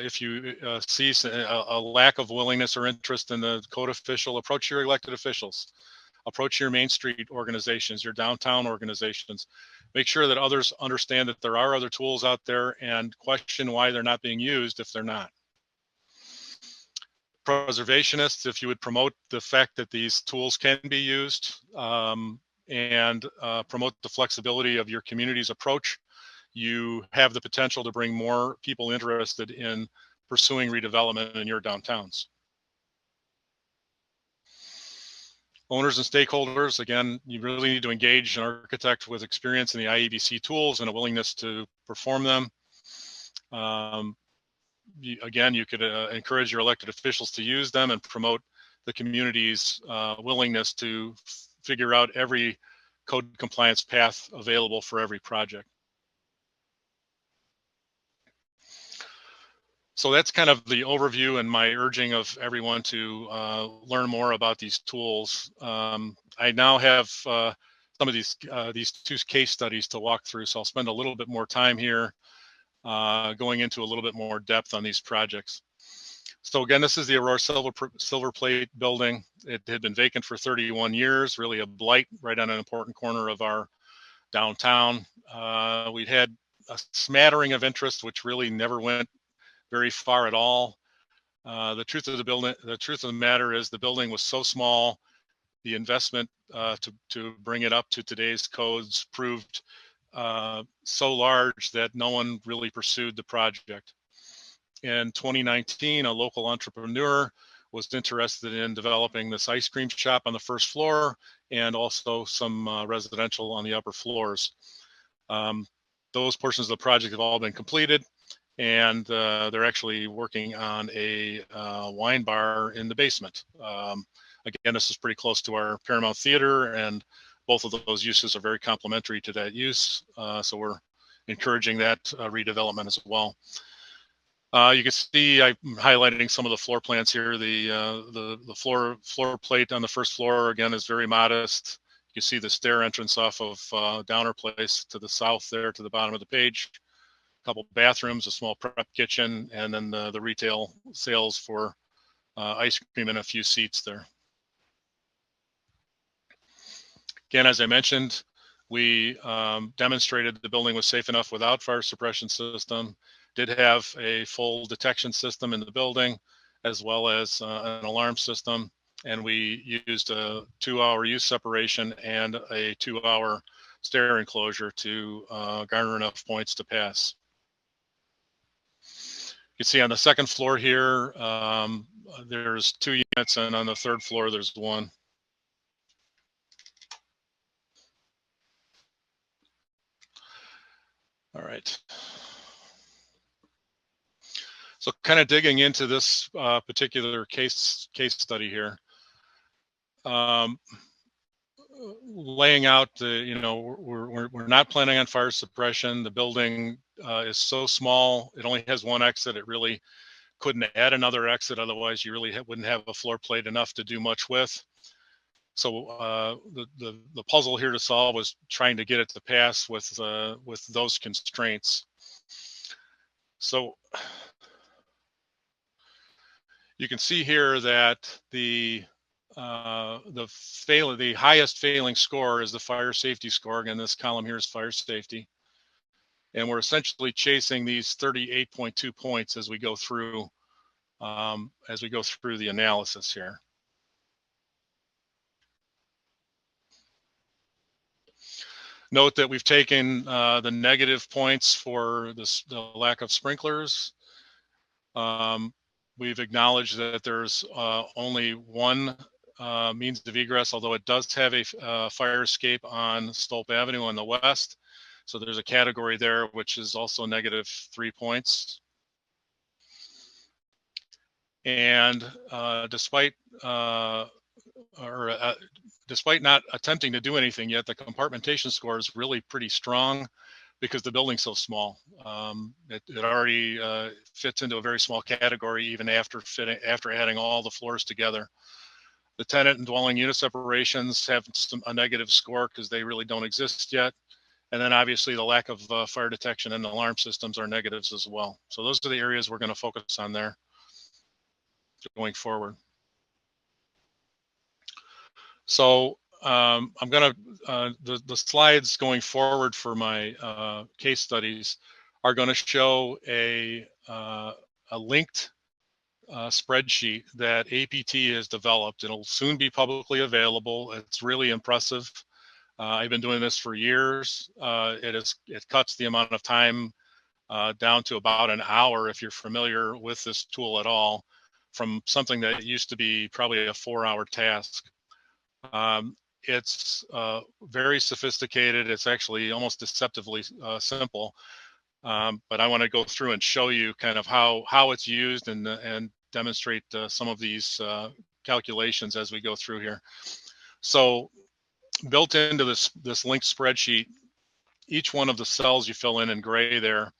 if you see a lack of willingness or interest in the code official, approach your elected officials, approach your Main Street organizations, your downtown organizations. Make sure that others understand that there are other tools out there, and question why they're not being used if they're not. Preservationists, if you would promote the fact that these tools can be used, and promote the flexibility of your community's approach, you have the potential to bring more people interested in pursuing redevelopment in your downtowns. Owners and stakeholders, again, you really need to engage an architect with experience in the IEBC tools and a willingness to perform them. Again, you could encourage your elected officials to use them and promote the community's willingness to figure out every code compliance path available for every project. So that's kind of the overview and my urging of everyone to learn more about these tools. I now have some of these two case studies to walk through, so I'll spend a little bit more time here going into a little bit more depth on these projects. So again, this is the Aurora Silver Plate building. It had been vacant for 31 years, really a blight right on an important corner of our downtown. We'd had a smattering of interest, which really never went very far at all. The truth of the matter is the building was so small, the investment to bring it up to today's codes proved so large that no one really pursued the project. In 2019, a local entrepreneur was interested in developing this ice cream shop on the first floor and also some residential on the upper floors. Those portions of the project have all been completed, and they're actually working on a wine bar in the basement. Again, this is pretty close to our Paramount Theater, and both of those uses are very complementary to that use. So we're encouraging that redevelopment as well. You can see I'm highlighting some of the floor plans here. The floor plate on the first floor again is very modest. You can see the stair entrance off of Downer Place to the south there to the bottom of the page. A couple bathrooms, a small prep kitchen, and then the retail sales for ice cream and a few seats there. Again, as I mentioned, we demonstrated the building was safe enough without fire suppression system. Did have a full detection system in the building, as well as an alarm system. And we used a 2-hour use separation and a 2-hour stair enclosure to garner enough points to pass. You can see on the second floor here, there's 2 units, and on the third floor, there's 1. All right. So kind of digging into this particular case study here, laying out the, we're not planning on fire suppression. The building is so small, it only has 1 exit. It really couldn't add another exit. Otherwise, you really wouldn't have a floor plate enough to do much with. So the puzzle here to solve was trying to get it to pass with those constraints. So you can see here that the highest failing score is the fire safety score. Again, this column here is fire safety. And we're essentially chasing these 38.2 points as we go through the analysis here. Note that we've taken the negative points for the lack of sprinklers. We've acknowledged that there's only 1 means of egress, although it does have a fire escape on Stolp Avenue on the west. So there's a category there, which is also -3 points. And despite not attempting to do anything yet, the compartmentation score is really pretty strong because the building's so small. It already fits into a very small category even after adding all the floors together. The tenant and dwelling unit separations have a negative score because they really don't exist yet. And then obviously the lack of fire detection and alarm systems are negatives as well. So those are the areas we're going to focus on there going forward. So I'm going to, the slides going forward for my case studies are going to show a linked spreadsheet that APT has developed. It'll soon be publicly available. It's really impressive. I've been doing this for years. It cuts the amount of time down to about an hour if you're familiar with this tool at all, from something that used to be probably a 4-hour task. It's very sophisticated. It's actually almost deceptively simple. But I want to go through and show you kind of how it's used and demonstrate some of these calculations as we go through here. So built into this linked spreadsheet, each one of the cells you fill in gray there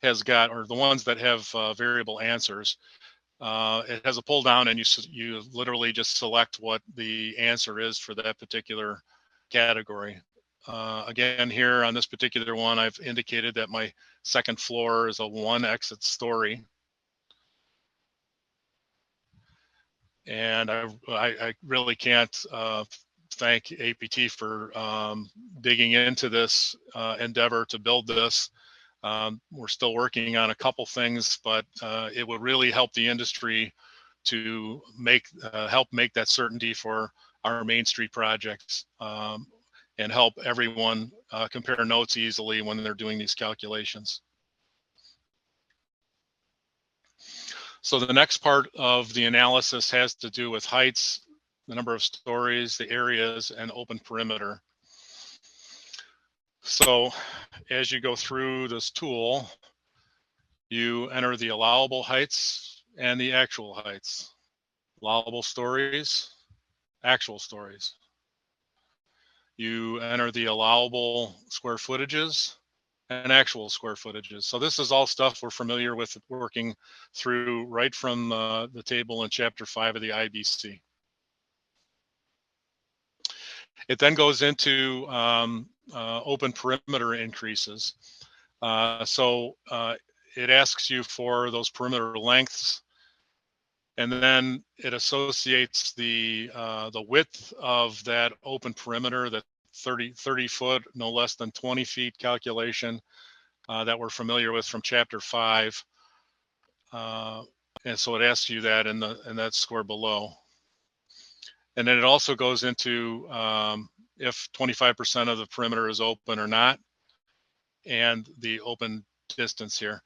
has got, or the ones that have variable answers, it has a pull down, and you literally just select what the answer is for that particular category. Again, here on this particular one, I've indicated that my second floor is a 1 exit story. And I really can't thank APT for digging into this endeavor to build this. We're still working on a couple things, but it would really help the industry to help make that certainty for our Main Street projects, and help everyone compare notes easily when they're doing these calculations. So the next part of the analysis has to do with heights, the number of stories, the areas, and open perimeter. So as you go through this tool, you enter the allowable heights and the actual heights. Allowable stories, actual stories. You enter the allowable square footages and actual square footages. So this is all stuff we're familiar with working through right from the table in chapter 5 of the IEBC. It then goes into open perimeter increases. It asks you for those perimeter lengths, and then it associates the width of that open perimeter, that 30 foot, no less than 20 feet calculation that we're familiar with from chapter 5. And so it asks you that in that score below. And then it also goes into if 25% of the perimeter is open or not, and the open distance here.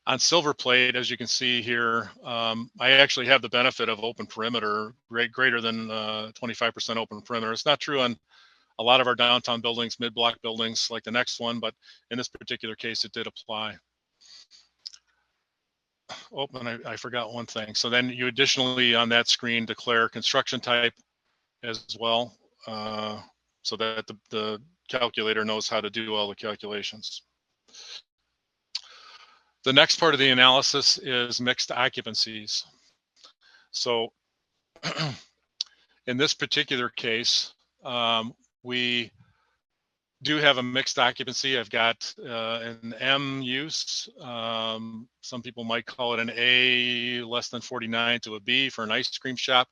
On silver plate, as you can see here, I actually have the benefit of open perimeter, greater than 25% open perimeter. It's not true on a lot of our downtown buildings, mid-block buildings like the next one, but in this particular case, it did apply. Oh, and I forgot one thing. So then you additionally on that screen declare construction type as well, so that the calculator knows how to do all the calculations. The next part of the analysis is mixed occupancies. So in this particular case, we do have a mixed occupancy. I've got an M use. Some people might call it an A less than 49 to a B for an ice cream shop,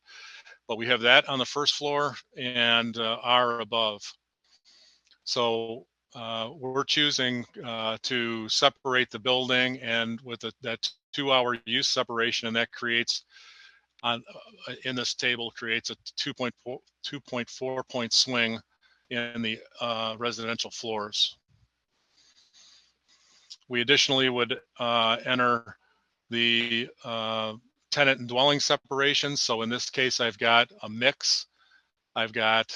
but we have that on the first floor and R above. So we're choosing to separate the building, and with that 2-hour use separation, and that creates in this table creates a 2.4 point swing in the residential floors. We additionally would enter the tenant and dwelling separations. So in this case, I've got a mix. I've got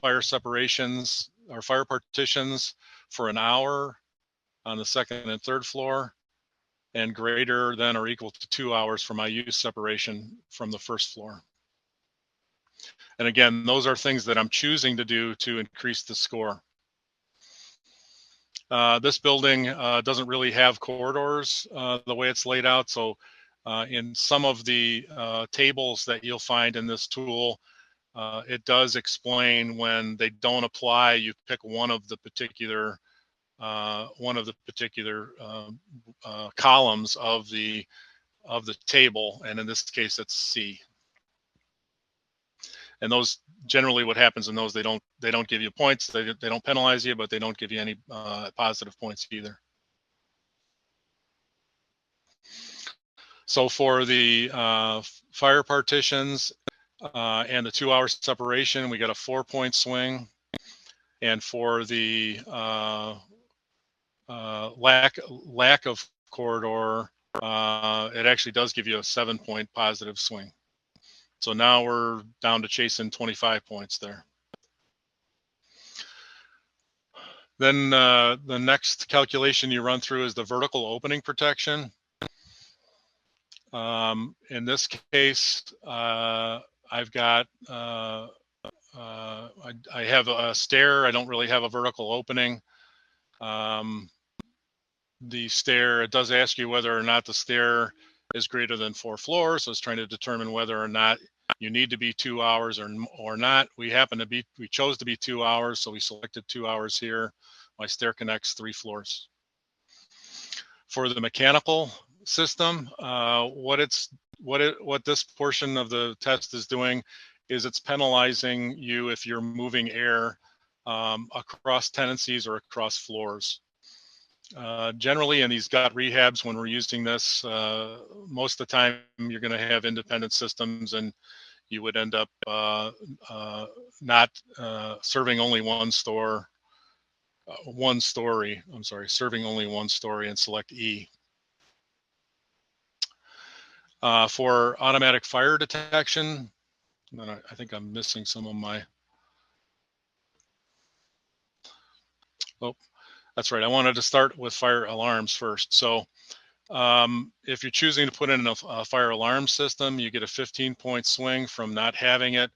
fire separations or fire partitions for an hour on the second and third floor, and greater than or equal to 2 hours for my use separation from the first floor. And again, those are things that I'm choosing to do to increase the score. This building doesn't really have corridors the way it's laid out. So in some of the tables that you'll find in this tool, it does explain when they don't apply, you pick one of the particular columns of the table, and in this case it's C. And those generally, what happens in those, they don't give you points, they don't penalize you, but they don't give you any positive points either. So for the fire partitions and the 2-hour separation, we got a 4-point swing. And for the lack of corridor, it actually does give you a 7-point positive swing. So now we're down to chasing 25 points there. Then the next calculation you run through is the vertical opening protection. In this case, I've got I have a stair. I don't really have a vertical opening. stair, it does ask you whether or not the stair is greater than 4 floors. So it's trying to determine whether or not you need to be 2 hours or not. We chose to be 2 hours, so we selected 2 hours here. My stair connects 3 floors. For the mechanical system, what this portion of the test is doing is it's penalizing you if you're moving air across tenancies or across floors. Generally, in these gut rehabs, when we're using this, most of the time you're going to have independent systems, and you would end up not serving only one story. I'm sorry, serving only one story, and select E. For automatic fire detection, and I think I'm missing some of my. Oh, that's right. I wanted to start with fire alarms first. So if you're choosing to put in a fire alarm system, you get a 15-point swing from not having it.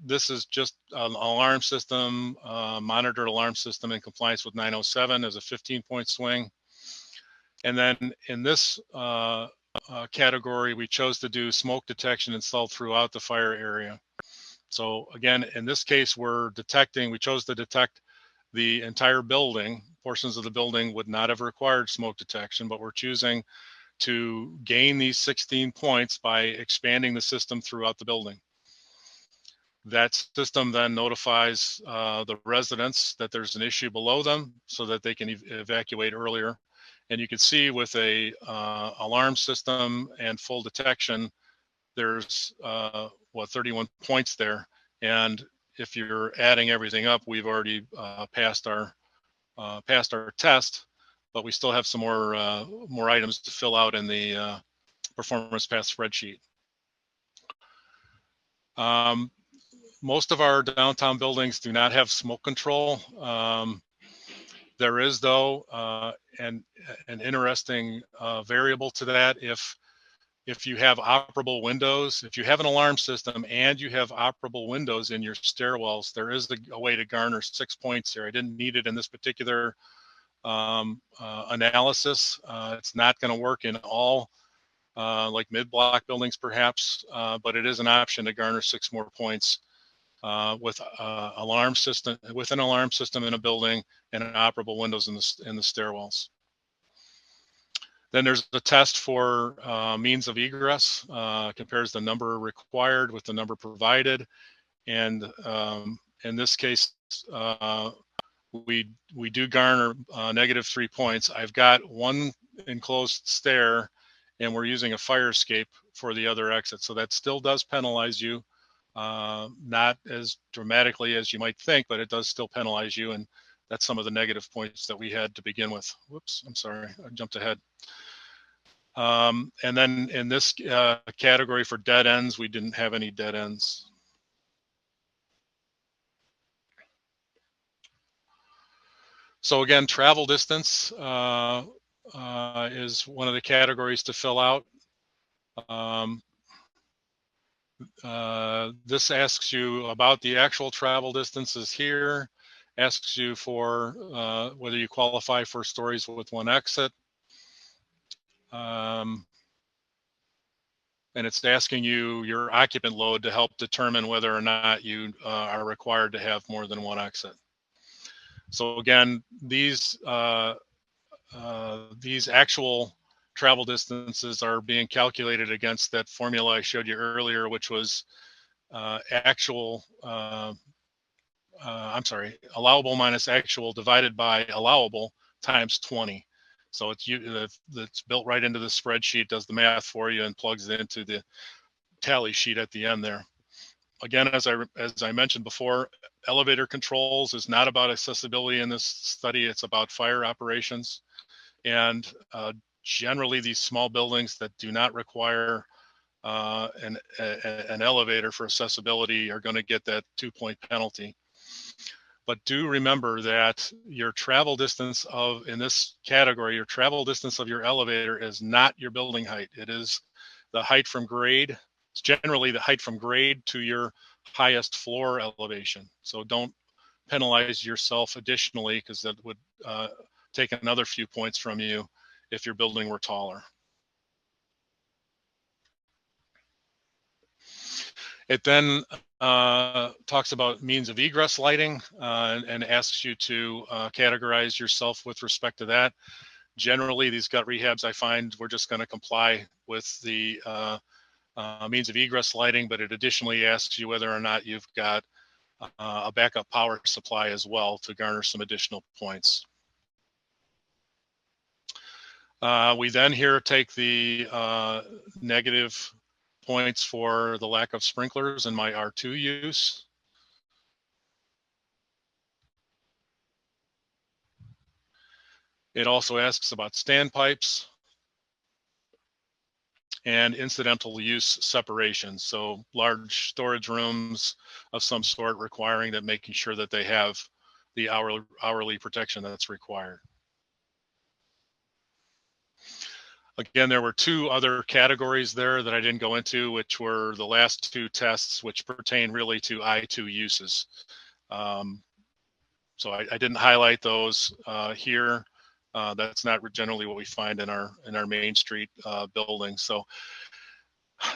This is just an alarm system, monitored alarm system in compliance with 907 as a 15-point swing. And then in this category, we chose to do smoke detection installed throughout the fire area. So again, in this case, we chose to detect the entire building. Portions of the building would not have required smoke detection, but we're choosing to gain these 16 points by expanding the system throughout the building. That system then notifies the residents that there's an issue below them so that they can evacuate earlier. And you can see with a alarm system and full detection, there's 31 points there. And if you're adding everything up, we've already passed our test, but we still have some more items to fill out in the performance path spreadsheet. Most of our downtown buildings do not have smoke control. There is, though, an interesting variable to that. If you have operable windows, if you have an alarm system and you have operable windows in your stairwells, there is a way to garner 6 points here. I didn't need it in this particular analysis. It's not going to work in all like mid-block buildings, perhaps, but it is an option to garner 6 more points with an alarm system in a building and operable windows in the stairwells. Then there's the test for means of egress, compares the number required with the number provided. And in this case, we do garner -3 points. I've got one enclosed stair and we're using a fire escape for the other exit. So that still does penalize you, not as dramatically as you might think, but it does still penalize you. And that's some of the negative points that we had to begin with. Whoops, I'm sorry, I jumped ahead. And then in this category for dead ends, we didn't have any dead ends. So again, travel distance is one of the categories to fill out. This asks you about the actual travel distances here, asks you for whether you qualify for stories with one exit. And it's asking you your occupant load to help determine whether or not you are required to have more than one exit. So again, these actual travel distances are being calculated against that formula I showed you earlier, which was allowable minus actual divided by allowable times 20. So it's built right into the spreadsheet, does the math for you, and plugs it into the tally sheet at the end there. Again, as I mentioned before, elevator controls is not about accessibility in this study. It's about fire operations. And generally, these small buildings that do not require an elevator for accessibility are going to get that 2-point penalty. But do remember that your travel distance in this category, your travel distance of your elevator is not your building height. It is the height from grade. It's generally the height from grade to your highest floor elevation. So don't penalize yourself additionally, because that would take another few points from you if your building were taller. It then talks about means of egress lighting and asks you to categorize yourself with respect to that. Generally, these gut rehabs, I find, we're just going to comply with the means of egress lighting, but it additionally asks you whether or not you've got a backup power supply as well to garner some additional points. We then here take the negative points for the lack of sprinklers in my R2 use. It also asks about standpipes and incidental use separation. So large storage rooms of some sort requiring that, making sure that they have the hourly protection that's required. Again, there were two other categories there that I didn't go into, which were the last two tests, which pertain really to I2 uses. So I didn't highlight those here. That's not generally what we find in our Main Street building. So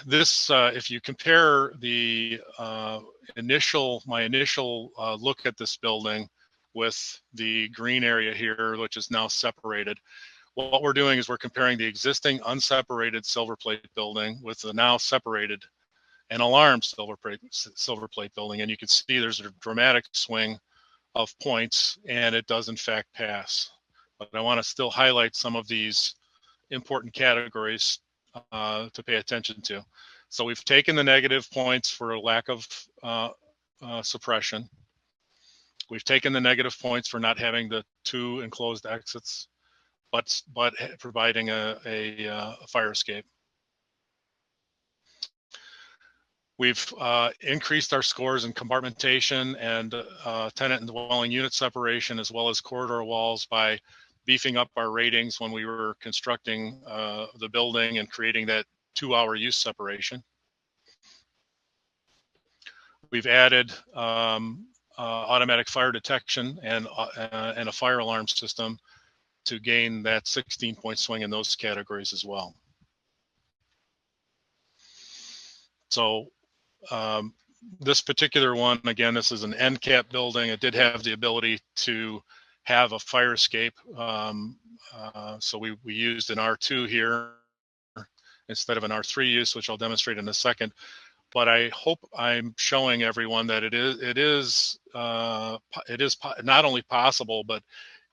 this, if you compare the my initial look at this building with the green area here, which is now separated, what we're doing is we're comparing the existing unseparated silver plate building with the now separated and alarmed silver plate building, and you can see there's a dramatic swing of points, and it does in fact pass. But I want to still highlight some of these important categories to pay attention to. So we've taken the negative points for a lack of suppression. We've taken the negative points for not having the two enclosed exits, but providing a fire escape. We've increased our scores in compartmentation and tenant and dwelling unit separation, as well as corridor walls, by beefing up our ratings when we were constructing the building and creating that 2-hour use separation. We've added automatic fire detection and a fire alarm system to gain that 16-point swing in those categories as well. So this particular one, again, this is an end cap building. It did have the ability to have a fire escape. So we used an R2 here instead of an R3 use, which I'll demonstrate in a second. But I hope I'm showing everyone that it is not only possible, but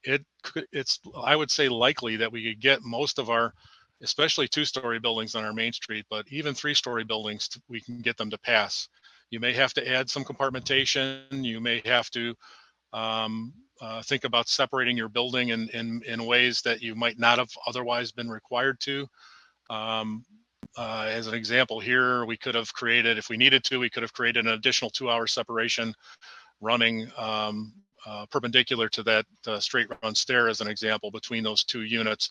it's I would say likely that we could get most of our, especially 2-story buildings on our Main Street, but even 3-story buildings, we can get them to pass. You may have to add some compartmentation. You may have to think about separating your building in ways that you might not have otherwise been required to. As an example here, we could have created, if we needed to, we could have created an additional 2-hour separation running perpendicular to that straight run stair, as an example, between those two units,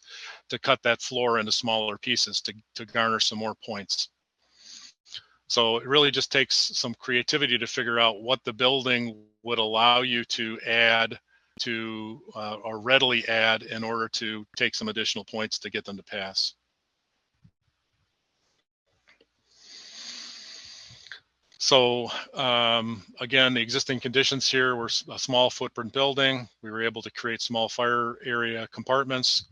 to cut that floor into smaller pieces to garner some more points. So it really just takes some creativity to figure out what the building would allow you to add to or readily add in order to take some additional points to get them to pass. So again, the existing conditions here were a small footprint building. We were able to create small fire area compartments.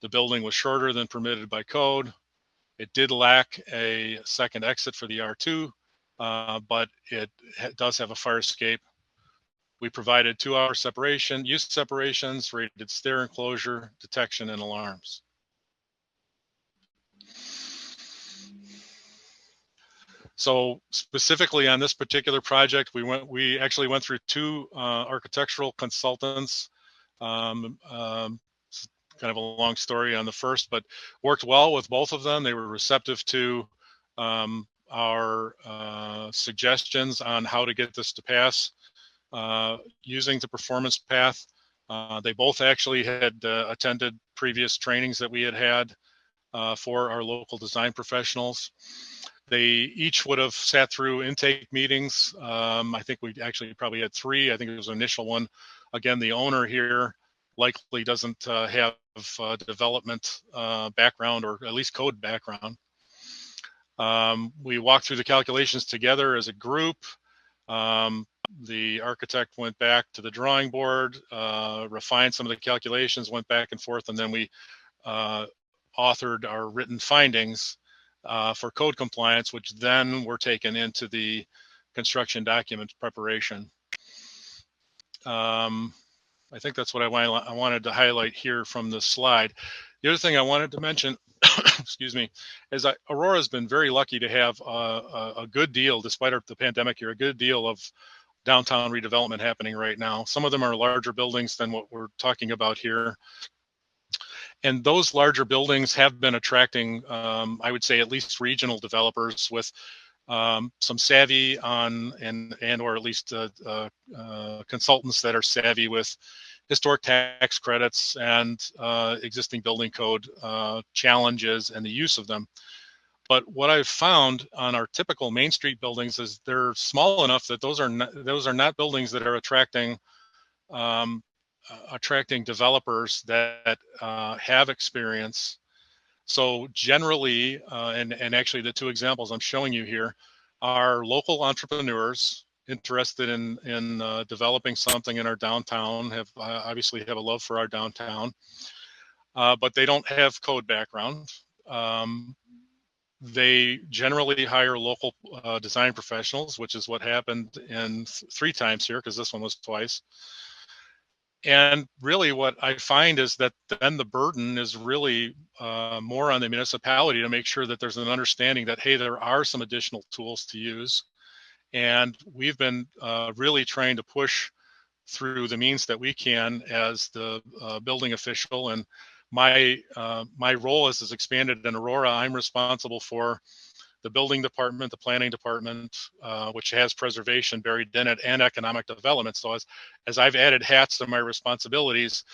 The building was shorter than permitted by code. It did lack a second exit for the R2, but it does have a fire escape. We provided 2-hour separation, use separations, rated stair enclosure, detection, and alarms. So specifically on this particular project, we actually went through 2 architectural consultants. Kind of a long story on the first, but worked well with both of them. They were receptive to our suggestions on how to get this to pass using the performance path. They both actually had attended previous trainings that we had for our local design professionals. They each would have sat through intake meetings. I think we actually probably had 3. I think it was an initial one. Again, the owner here likely doesn't have development background, or at least code background. We walked through the calculations together as a group. The architect went back to the drawing board, refined some of the calculations, went back and forth, and then we authored our written findings for code compliance, which then were taken into the construction document preparation. I think that's what I wanted to highlight here from this slide. The other thing I wanted to mention, excuse me, is that Aurora has been very lucky to have a good deal, despite the pandemic here, a good deal of downtown redevelopment happening right now. Some of them are larger buildings than what we're talking about here. And those larger buildings have been attracting, I would say, at least regional developers with some savvy on and or at least consultants that are savvy with historic tax credits and existing building code challenges and the use of them. But what I've found on our typical Main Street buildings is they're small enough that those are not buildings that are attracting developers that have experience. So generally, and actually the two examples I'm showing you here are local entrepreneurs interested in developing something in our downtown, obviously have a love for our downtown, but they don't have code background. They generally hire local design professionals, which is what happened in 3 times here, because this one was twice. And really what I find is that then the burden is really more on the municipality to make sure that there's an understanding that, hey, there are some additional tools to use. And we've been really trying to push through the means that we can as the building official. And my role as is expanded in Aurora. I'm responsible for the building department, the planning department, which has preservation buried in it, and economic development. So as I've added hats to my responsibilities,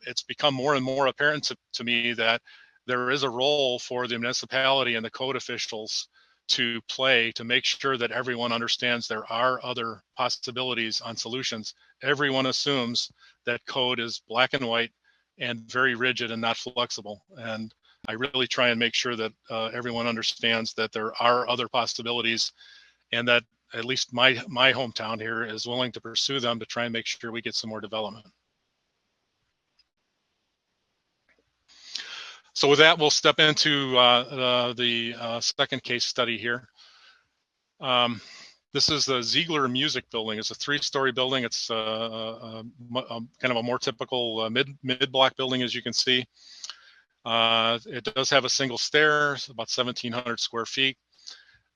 it's become more and more apparent to me that there is a role for the municipality and the code officials to play to make sure that everyone understands there are other possibilities on solutions. Everyone assumes that code is black and white and very rigid and not flexible. And I really try and make sure that everyone understands that there are other possibilities, and that at least my hometown here is willing to pursue them to try and make sure we get some more development. So with that, we'll step into the second case study here. This is the Ziegler Music Building. It's a 3-story building. It's kind of a more typical mid-block building, as you can see. It does have a single stair, about 1,700 square feet.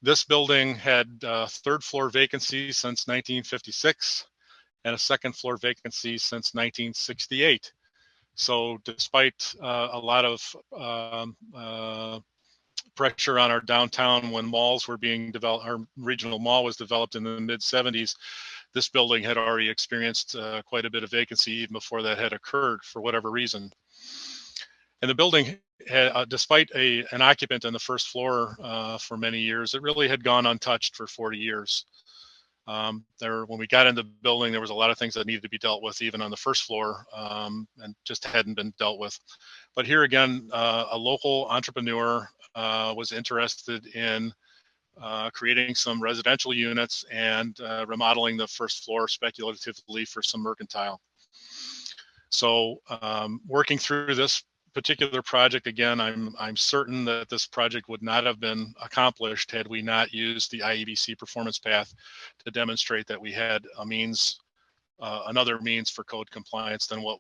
This building had 3rd floor vacancy since 1956 and a 2nd floor vacancy since 1968. So despite a lot of pressure on our downtown when malls were being developed, our regional mall was developed in the mid-70s, this building had already experienced quite a bit of vacancy even before that had occurred for whatever reason. And the building, despite an occupant on the 1st floor for many years, it really had gone untouched for 40 years. When we got into the building, there was a lot of things that needed to be dealt with even on the 1st floor and just hadn't been dealt with. But here again, a local entrepreneur was interested in creating some residential units and remodeling the 1st floor speculatively for some mercantile. So working through this particular project, again, I'm certain that this project would not have been accomplished had we not used the IEBC performance path to demonstrate that we had a means, another means for code compliance than what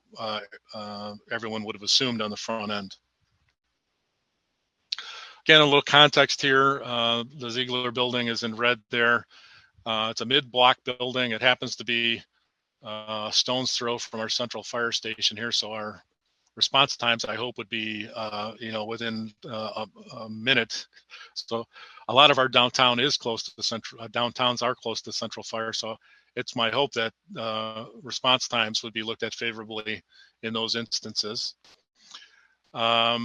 everyone would have assumed on the front end. Again, a little context here. The Ziegler building is in red there. It's a mid-block building. It happens to be a stone's throw from our central fire station here, so our response times, I hope, would be within a minute. So a lot of our downtown is close to the central. Downtowns are close to central fire, so it's my hope that response times would be looked at favorably in those instances. Like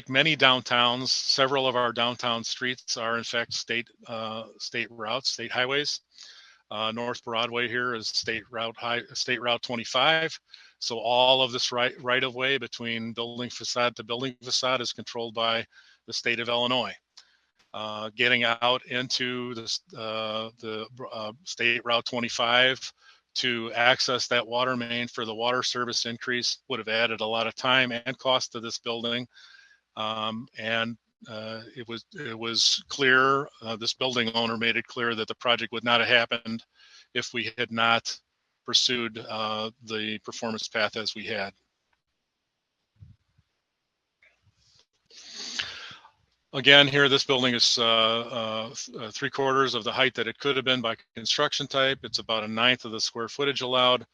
many downtowns, several of our downtown streets are in fact state routes, state highways. North Broadway here is State Route 25. So all of this right of way between building facade to building facade is controlled by the state of Illinois. Getting out into the State Route 25 to access that water main for the water service increase would have added a lot of time and cost to this building. It was clear, this building owner made it clear that the project would not have happened if we had not pursued the performance path as we had. Again, here, this building is 3/4 of the height that it could have been by construction type. It's about 1/9 of the square footage allowed.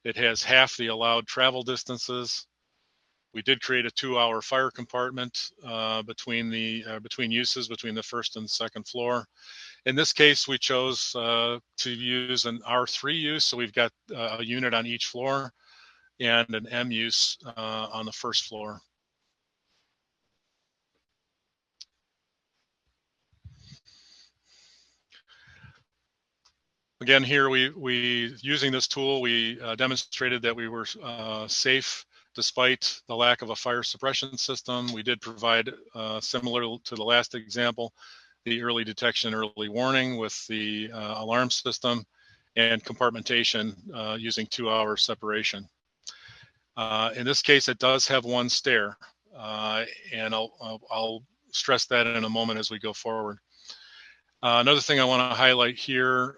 It has half the allowed travel distances. We did create a 2-hour fire compartment between uses, between the first and second floor. In this case, we chose to use an R3 use, so we've got a unit on each floor and an M use on the first floor. Again, here we using this tool, we demonstrated that we were safe despite the lack of a fire suppression system. We did provide, similar to the last example, the early detection, early warning with the alarm system and compartmentation using 2-hour separation. In this case, it does have one stair, and I'll stress that in a moment as we go forward. Another thing I want to highlight here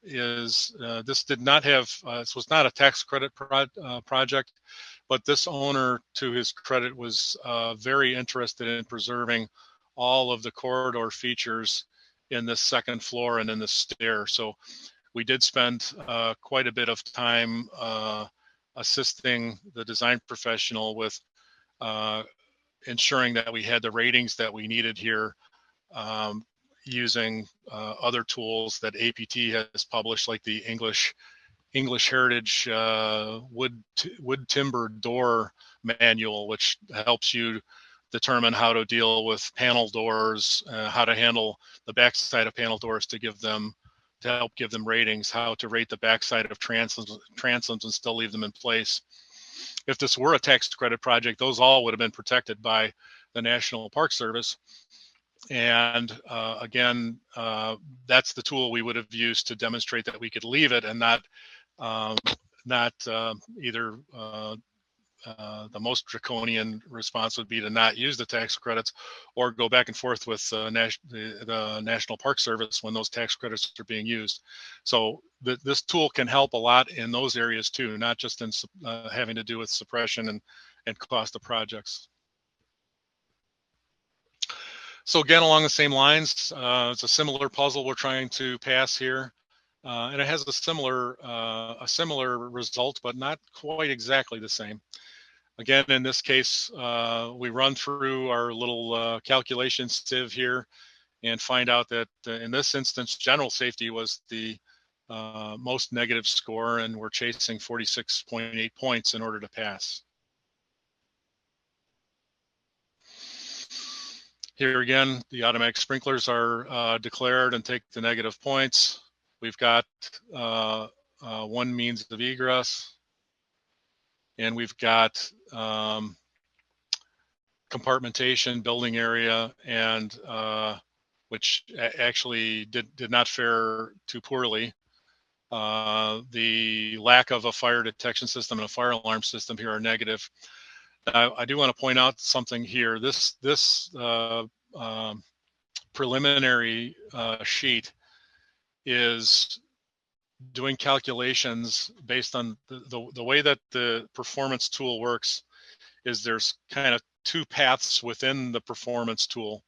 is this did not have, this was not a tax credit project, but this owner, to his credit, was very interested in preserving all of the corridor features in this second floor and in the stair. So we did spend quite a bit of time assisting the design professional with ensuring that we had the ratings that we needed here, using other tools that APT has published, like the English Heritage wood timber door manual, which helps you determine how to deal with panel doors, how to handle the backside of panel doors to help give them ratings, how to rate the backside of transoms and still leave them in place. If this were a tax credit project, those all would have been protected by the National Park Service. And again, that's the tool we would have used to demonstrate that we could leave it and not either the most draconian response would be to not use the tax credits or go back and forth with the National Park Service when those tax credits are being used. So this tool can help a lot in those areas too, not just in having to do with suppression and cost of projects. So again, along the same lines, it's a similar puzzle we're trying to pass here, and it has a similar result, but not quite exactly the same. Again, in this case, we run through our little calculation sieve here and find out that in this instance, general safety was the most negative score, and we're chasing 46.8 points in order to pass. Here again, the automatic sprinklers are declared and take the negative points. We've got one means of egress, and we've got compartmentation, building area, and which actually did not fare too poorly. The lack of a fire detection system and a fire alarm system here are negative. I do want to point out something here. This preliminary sheet is doing calculations based on the way that the performance tool works. Is there's kind of two paths within the performance tool.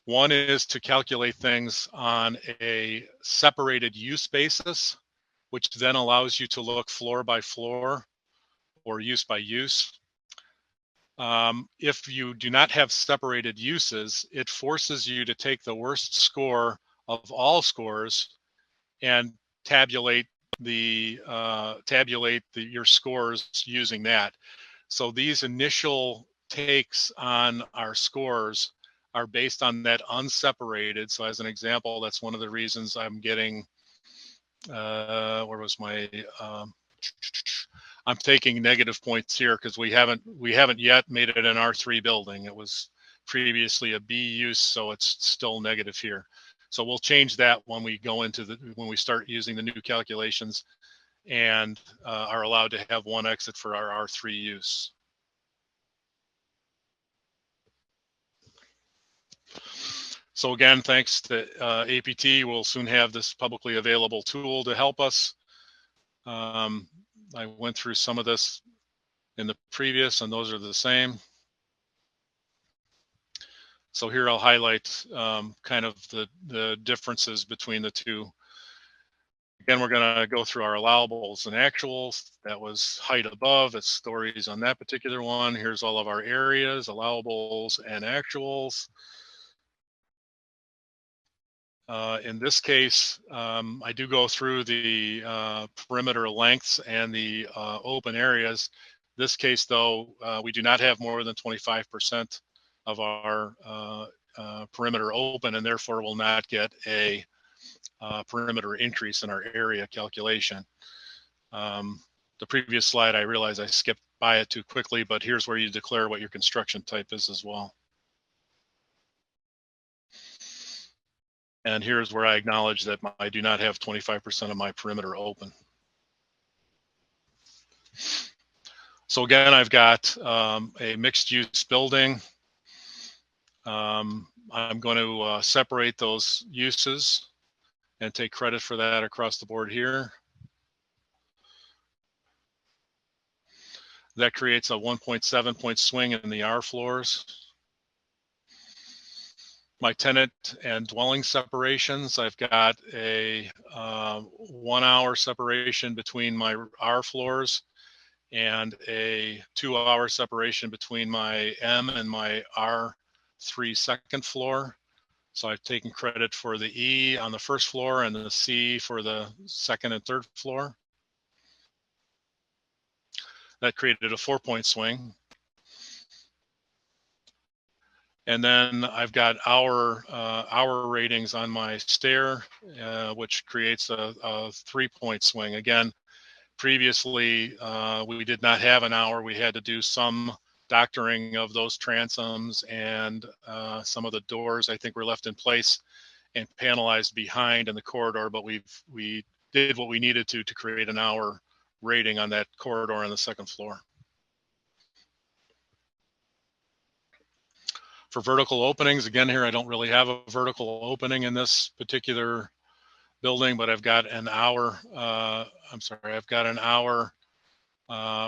One is to calculate things on a separated use basis, which then allows you to look floor by floor or use by use. If you do not have separated uses, it forces you to take the worst score of all scores and tabulate your scores using that. So these initial takes on our scores are based on that unseparated. So as an example, that's one of the reasons I'm getting where was my, I'm taking negative points here because we haven't yet made it an R3 building. It was previously a B use, so it's still negative here. So we'll change that when we go into when we start using the new calculations and are allowed to have one exit for our R3 use. So again, thanks to APT, we'll soon have this publicly available tool to help us. I went through some of this in the previous, and those are the same. So here I'll highlight kind of the differences between the two. Again, we're going to go through our allowables and actuals. That was height above. It's stories on that particular one. Here's all of our areas, allowables and actuals. In this case, I do go through the perimeter lengths and the open areas. This case, though, we do not have more than 25% of our perimeter open, and therefore will not get a perimeter increase in our area calculation. The previous slide, I realize I skipped by it too quickly, but here's where you declare what your construction type is as well. And here's where I acknowledge that I do not have 25% of my perimeter open. So again, I've got a mixed use building. I'm going to separate those uses and take credit for that across the board here. That creates a 1.7 point swing in the R floors. My tenant and dwelling separations, I've got a 1 hour separation between my R floors and a 2 hour separation between my M and my R3 second floor. So I've taken credit for the E on the first floor and the C for the second and third floor. That created a 4 point swing. And then I've got hour ratings on my stair, which creates a 3 point swing. Again, previously we did not have an hour. We had to do some doctoring of those transoms, and some of the doors I think were left in place and panelized behind in the corridor, but we did what we needed to create an hour rating on that corridor on the second floor. For vertical openings, again, here I don't really have a vertical opening in this particular building, but I've got an hour, I've got an hour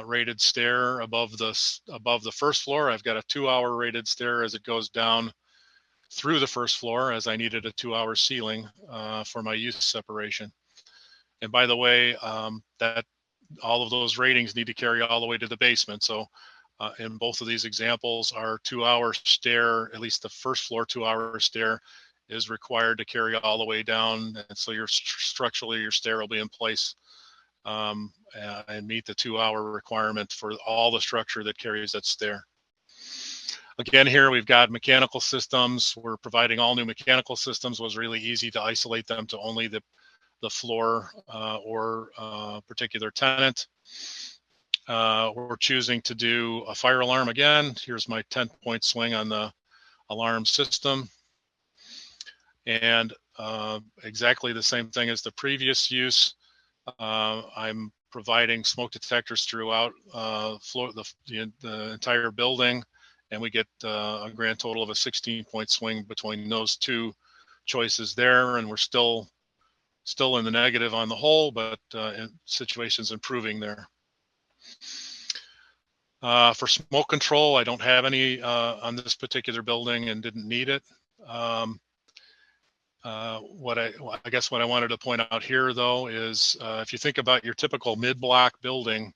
rated stair above the first floor. I've got a 2 hour rated stair as it goes down through the first floor, as I needed a 2 hour ceiling for my use separation. And by the way, that all of those ratings need to carry all the way to the basement. So in both of these examples, our 2 hour stair, at least the first floor 2 hour stair, is required to carry all the way down. And so structurally, your stair will be in place and meet the 2 hour requirement for all the structure that carries that stair. Again, here we've got mechanical systems. We're providing all new mechanical systems. It was really easy to isolate them to only the floor or particular tenant. We're choosing to do a fire alarm again. Here's my 10 point swing on the alarm system. And exactly the same thing as the previous use. I'm providing smoke detectors throughout the entire building, and we get a grand total of a 16 point swing between those two choices there. And we're still in the negative on the whole, but situation's improving there. For smoke control, I don't have any on this particular building and didn't need it. I guess what I wanted to point out here, though, is if you think about your typical mid-block building,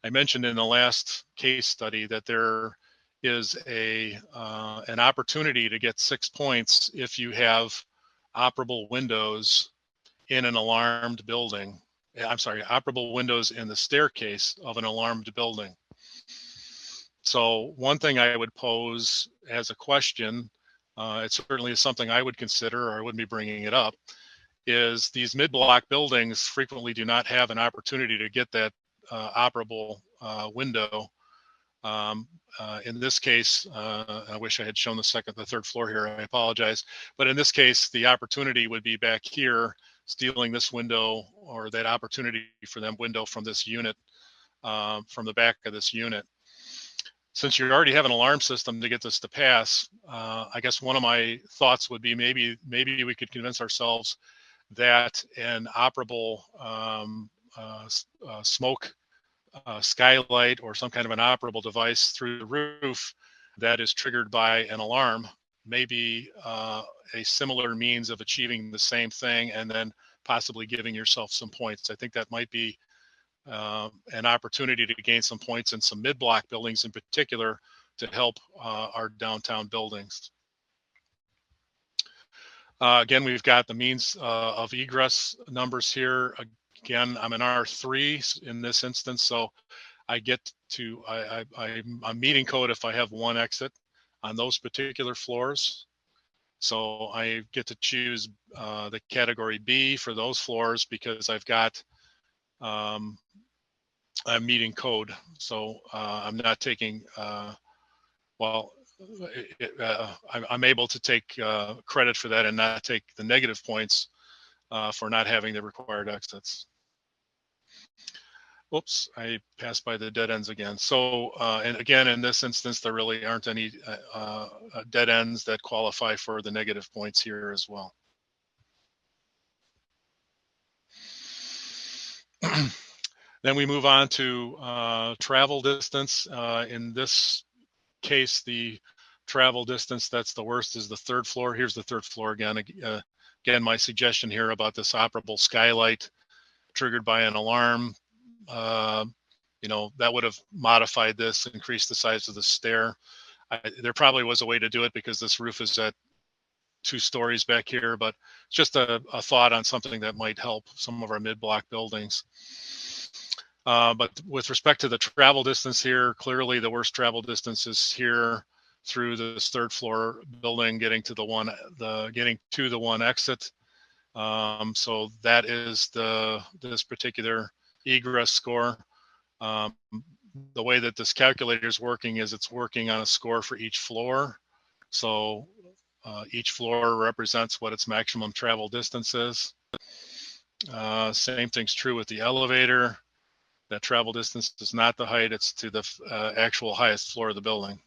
I mentioned in the last case study that there is an opportunity to get 6 points if you have operable windows in an alarmed building. I'm sorry, operable windows in the staircase of an alarmed building. So one thing I would pose as a question, it certainly is something I would consider, or I wouldn't be bringing it up, is these mid-block buildings frequently do not have an opportunity to get that operable window. In this case, I wish I had shown the third floor here, I apologize. But in this case, the opportunity would be back here, stealing this window, or that opportunity for them window from this unit, from the back of this unit. Since you already have an alarm system to get this to pass, I guess one of my thoughts would be maybe we could convince ourselves that an operable smoke skylight or some kind of an operable device through the roof that is triggered by an alarm may be a similar means of achieving the same thing, and then possibly giving yourself some points. I think that might be an opportunity to gain some points in some mid-block buildings in particular to help our downtown buildings. Again, we've got the means of egress numbers here. Again, I'm an R3 in this instance, so I get to, I'm meeting code if I have one exit on those particular floors. So I get to choose the category B for those floors because I've got, I'm meeting code. So I'm not taking, I'm able to take credit for that and not take the negative points for not having the required exits. Whoops, I passed by the dead ends again. So, and again, in this instance, there really aren't any dead ends that qualify for the negative points here as well. Then we move on to travel distance. In this case, the travel distance that's the worst is the third floor. Here's the third floor again. Again, my suggestion here about this operable skylight triggered by an alarm, you know, that would have modified this, increased the size of the stair. There probably was a way to do it because this roof is at 2 stories back here, but it's just a thought on something that might help some of our mid-block buildings. But with respect to the travel distance here, clearly the worst travel distance is here through this third floor building, getting to the one exit. So that is this particular egress score. The way that this calculator is working is it's working on a score for each floor. So each floor represents what its maximum travel distance is. Same thing's true with the elevator. That travel distance is not the height, it's to the actual highest floor of the building.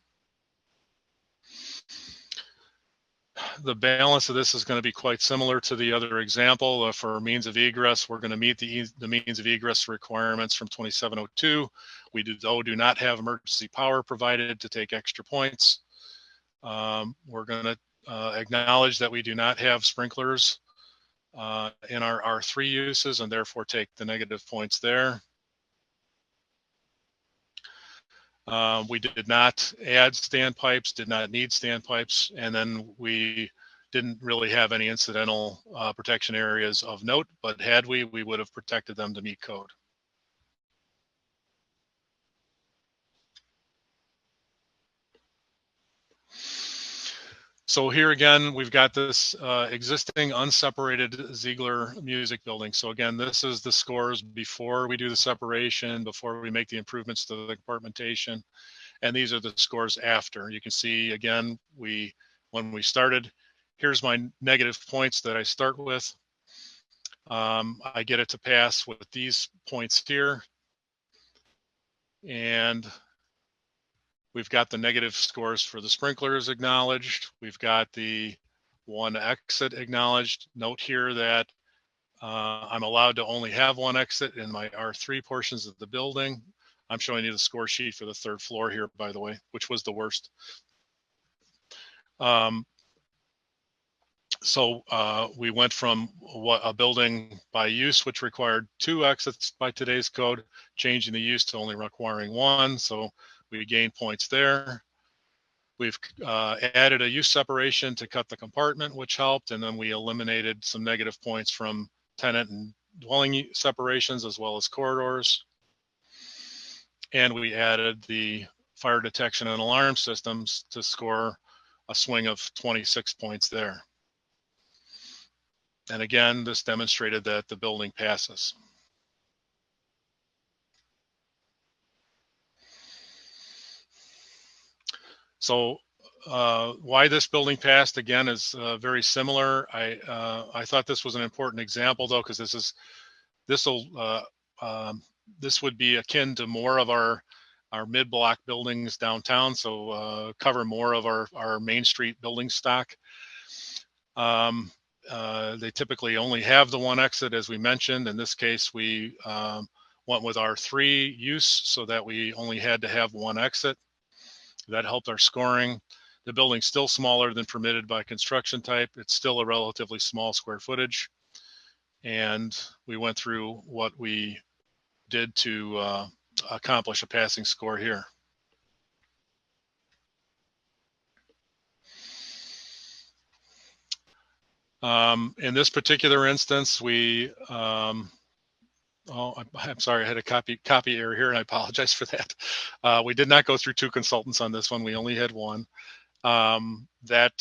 The balance of this is going to be quite similar to the other example. For means of egress, we're going to meet the means of egress requirements from 2702. We do not have emergency power provided to take extra points. We're going to acknowledge that we do not have sprinklers in our R3 uses and therefore take the negative points there. We did not add standpipes, did not need standpipes, and then we didn't really have any incidental protection areas of note, but had we would have protected them to meet code. So here again, we've got this existing unseparated Ziegler music building. So again, this is the scores before we do the separation, before we make the improvements to the compartmentation. And these are the scores after. You can see, again, when we started, here's my negative points that I start with. I get it to pass with these points here. And we've got the negative scores for the sprinklers acknowledged. We've got the one exit acknowledged. Note here that I'm allowed to only have one exit in my R3 portions of the building. I'm showing you the score sheet for the third floor here, by the way, which was the worst. So we went from a building by use, which required 2 exits by today's code, changing the use to only requiring 1. So we gained points there. We've added a use separation to cut the compartment, which helped. And then we eliminated some negative points from tenant and dwelling separations as well as corridors. And we added the fire detection and alarm systems to score a swing of 26 points there. And again, this demonstrated that the building passes. So why this building passed, again, is very similar. I thought this was an important example, though, because this would be akin to more of our mid-block buildings downtown, so cover more of our Main Street building stock. They typically only have the one exit, as we mentioned. In this case, we went with our 3 use so that we only had to have one exit. That helped our scoring. The building's still smaller than permitted by construction type. It's still a relatively small square footage. And we went through what we did to accomplish a passing score here. In this particular instance, we, I'm sorry, I had a copy error here, and I apologize for that. We did not go through 2 consultants on this one. We only had one. That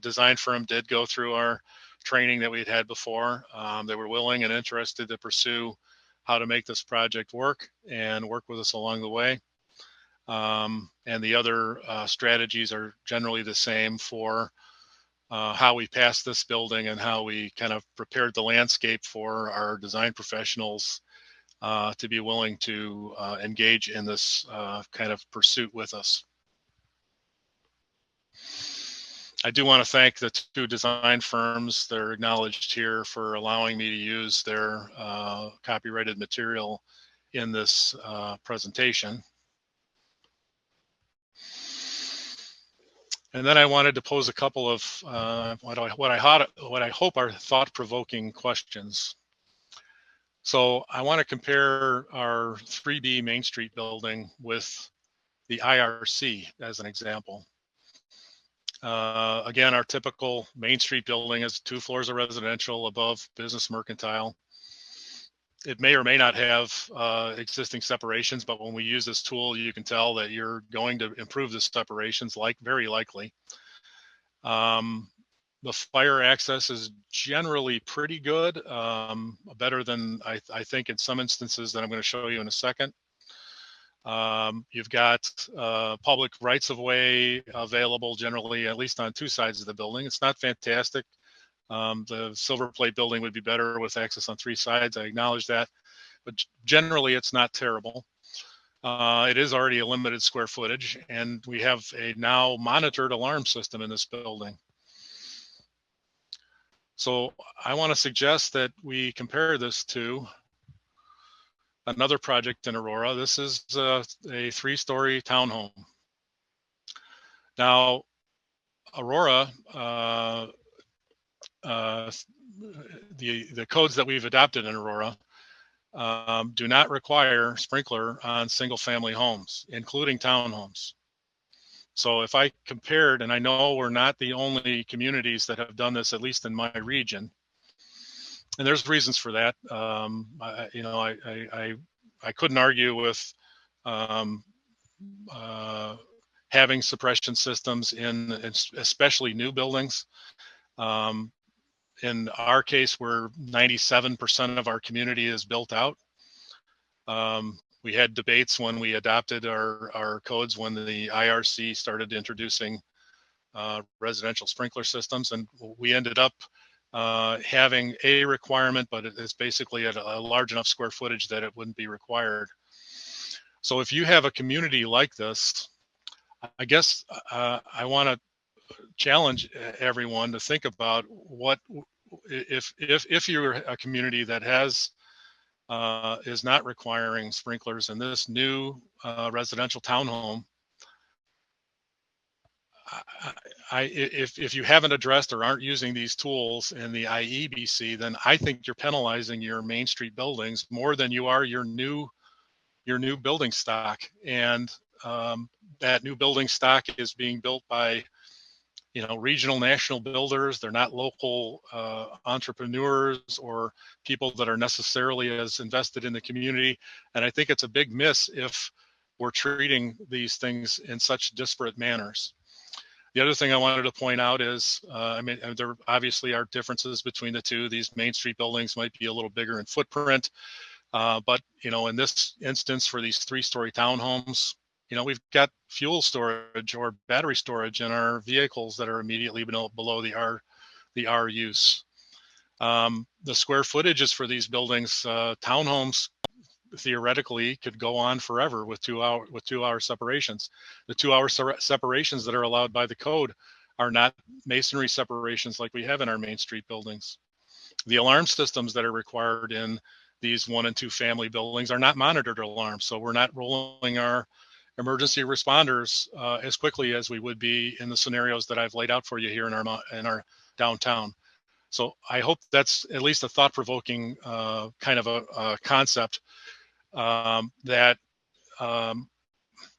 design firm did go through our training that we'd had before. They were willing and interested to pursue how to make this project work and work with us along the way. And the other strategies are generally the same for how we passed this building and how we kind of prepared the landscape for our design professionals to be willing to engage in this kind of pursuit with us. I do want to thank the 2 design firms. They're acknowledged here for allowing me to use their copyrighted material in this presentation. And then I wanted to pose a couple of what I hope are thought-provoking questions. So I want to compare our 3B Main Street building with the IRC as an example. Again, our typical Main Street building has 2 floors of residential, above business mercantile. It may or may not have existing separations, but when we use this tool, you can tell that you're going to improve the separations, very likely. The fire access is generally pretty good, better than I think in some instances that I'm going to show you in a second. You've got public rights of way available generally, at least on 2 sides of the building. It's not fantastic. The Silver Plate building would be better with access on 3 sides. I acknowledge that, but generally it's not terrible. It is already a limited square footage, and we have a now monitored alarm system in this building. So I want to suggest that we compare this to another project in Aurora. This is a 3-story townhome. Now, Aurora, the codes that we've adopted in Aurora do not require sprinkler on single-family homes, including townhomes. So if I compared, and I know we're not the only communities that have done this, at least in my region, and there's reasons for that. I couldn't argue with having suppression systems in especially new buildings. In our case, where 97% of our community is built out. We had debates when we adopted our codes when the IRC started introducing residential sprinkler systems, and we ended up having a requirement, but it's basically at a large enough square footage that it wouldn't be required. So if you have a community like this, I guess I want to challenge everyone to think about what if you're a community that has is not requiring sprinklers in this new residential townhome. If you haven't addressed or aren't using these tools in the IEBC, then I think you're penalizing your Main Street buildings more than you are your new building stock. And that new building stock is being built by regional, national builders. They're not local entrepreneurs or people that are necessarily as invested in the community. And I think it's a big miss if we're treating these things in such disparate manners. The other thing I wanted to point out is, I mean, there obviously are differences between the two. These Main Street buildings might be a little bigger in footprint, but you know, in this instance, for these 3-story townhomes, you know, we've got fuel storage or battery storage in our vehicles that are immediately below the R use. The square footages for these buildings, townhomes, theoretically could go on forever with 2-hour separations. The 2-hour separations that are allowed by the code are not masonry separations like we have in our Main Street buildings. The alarm systems that are required in these 1 and 2 family buildings are not monitored alarms, so we're not rolling our emergency responders as quickly as we would be in the scenarios that I've laid out for you here in our downtown. So I hope that's at least a thought-provoking kind of a concept, that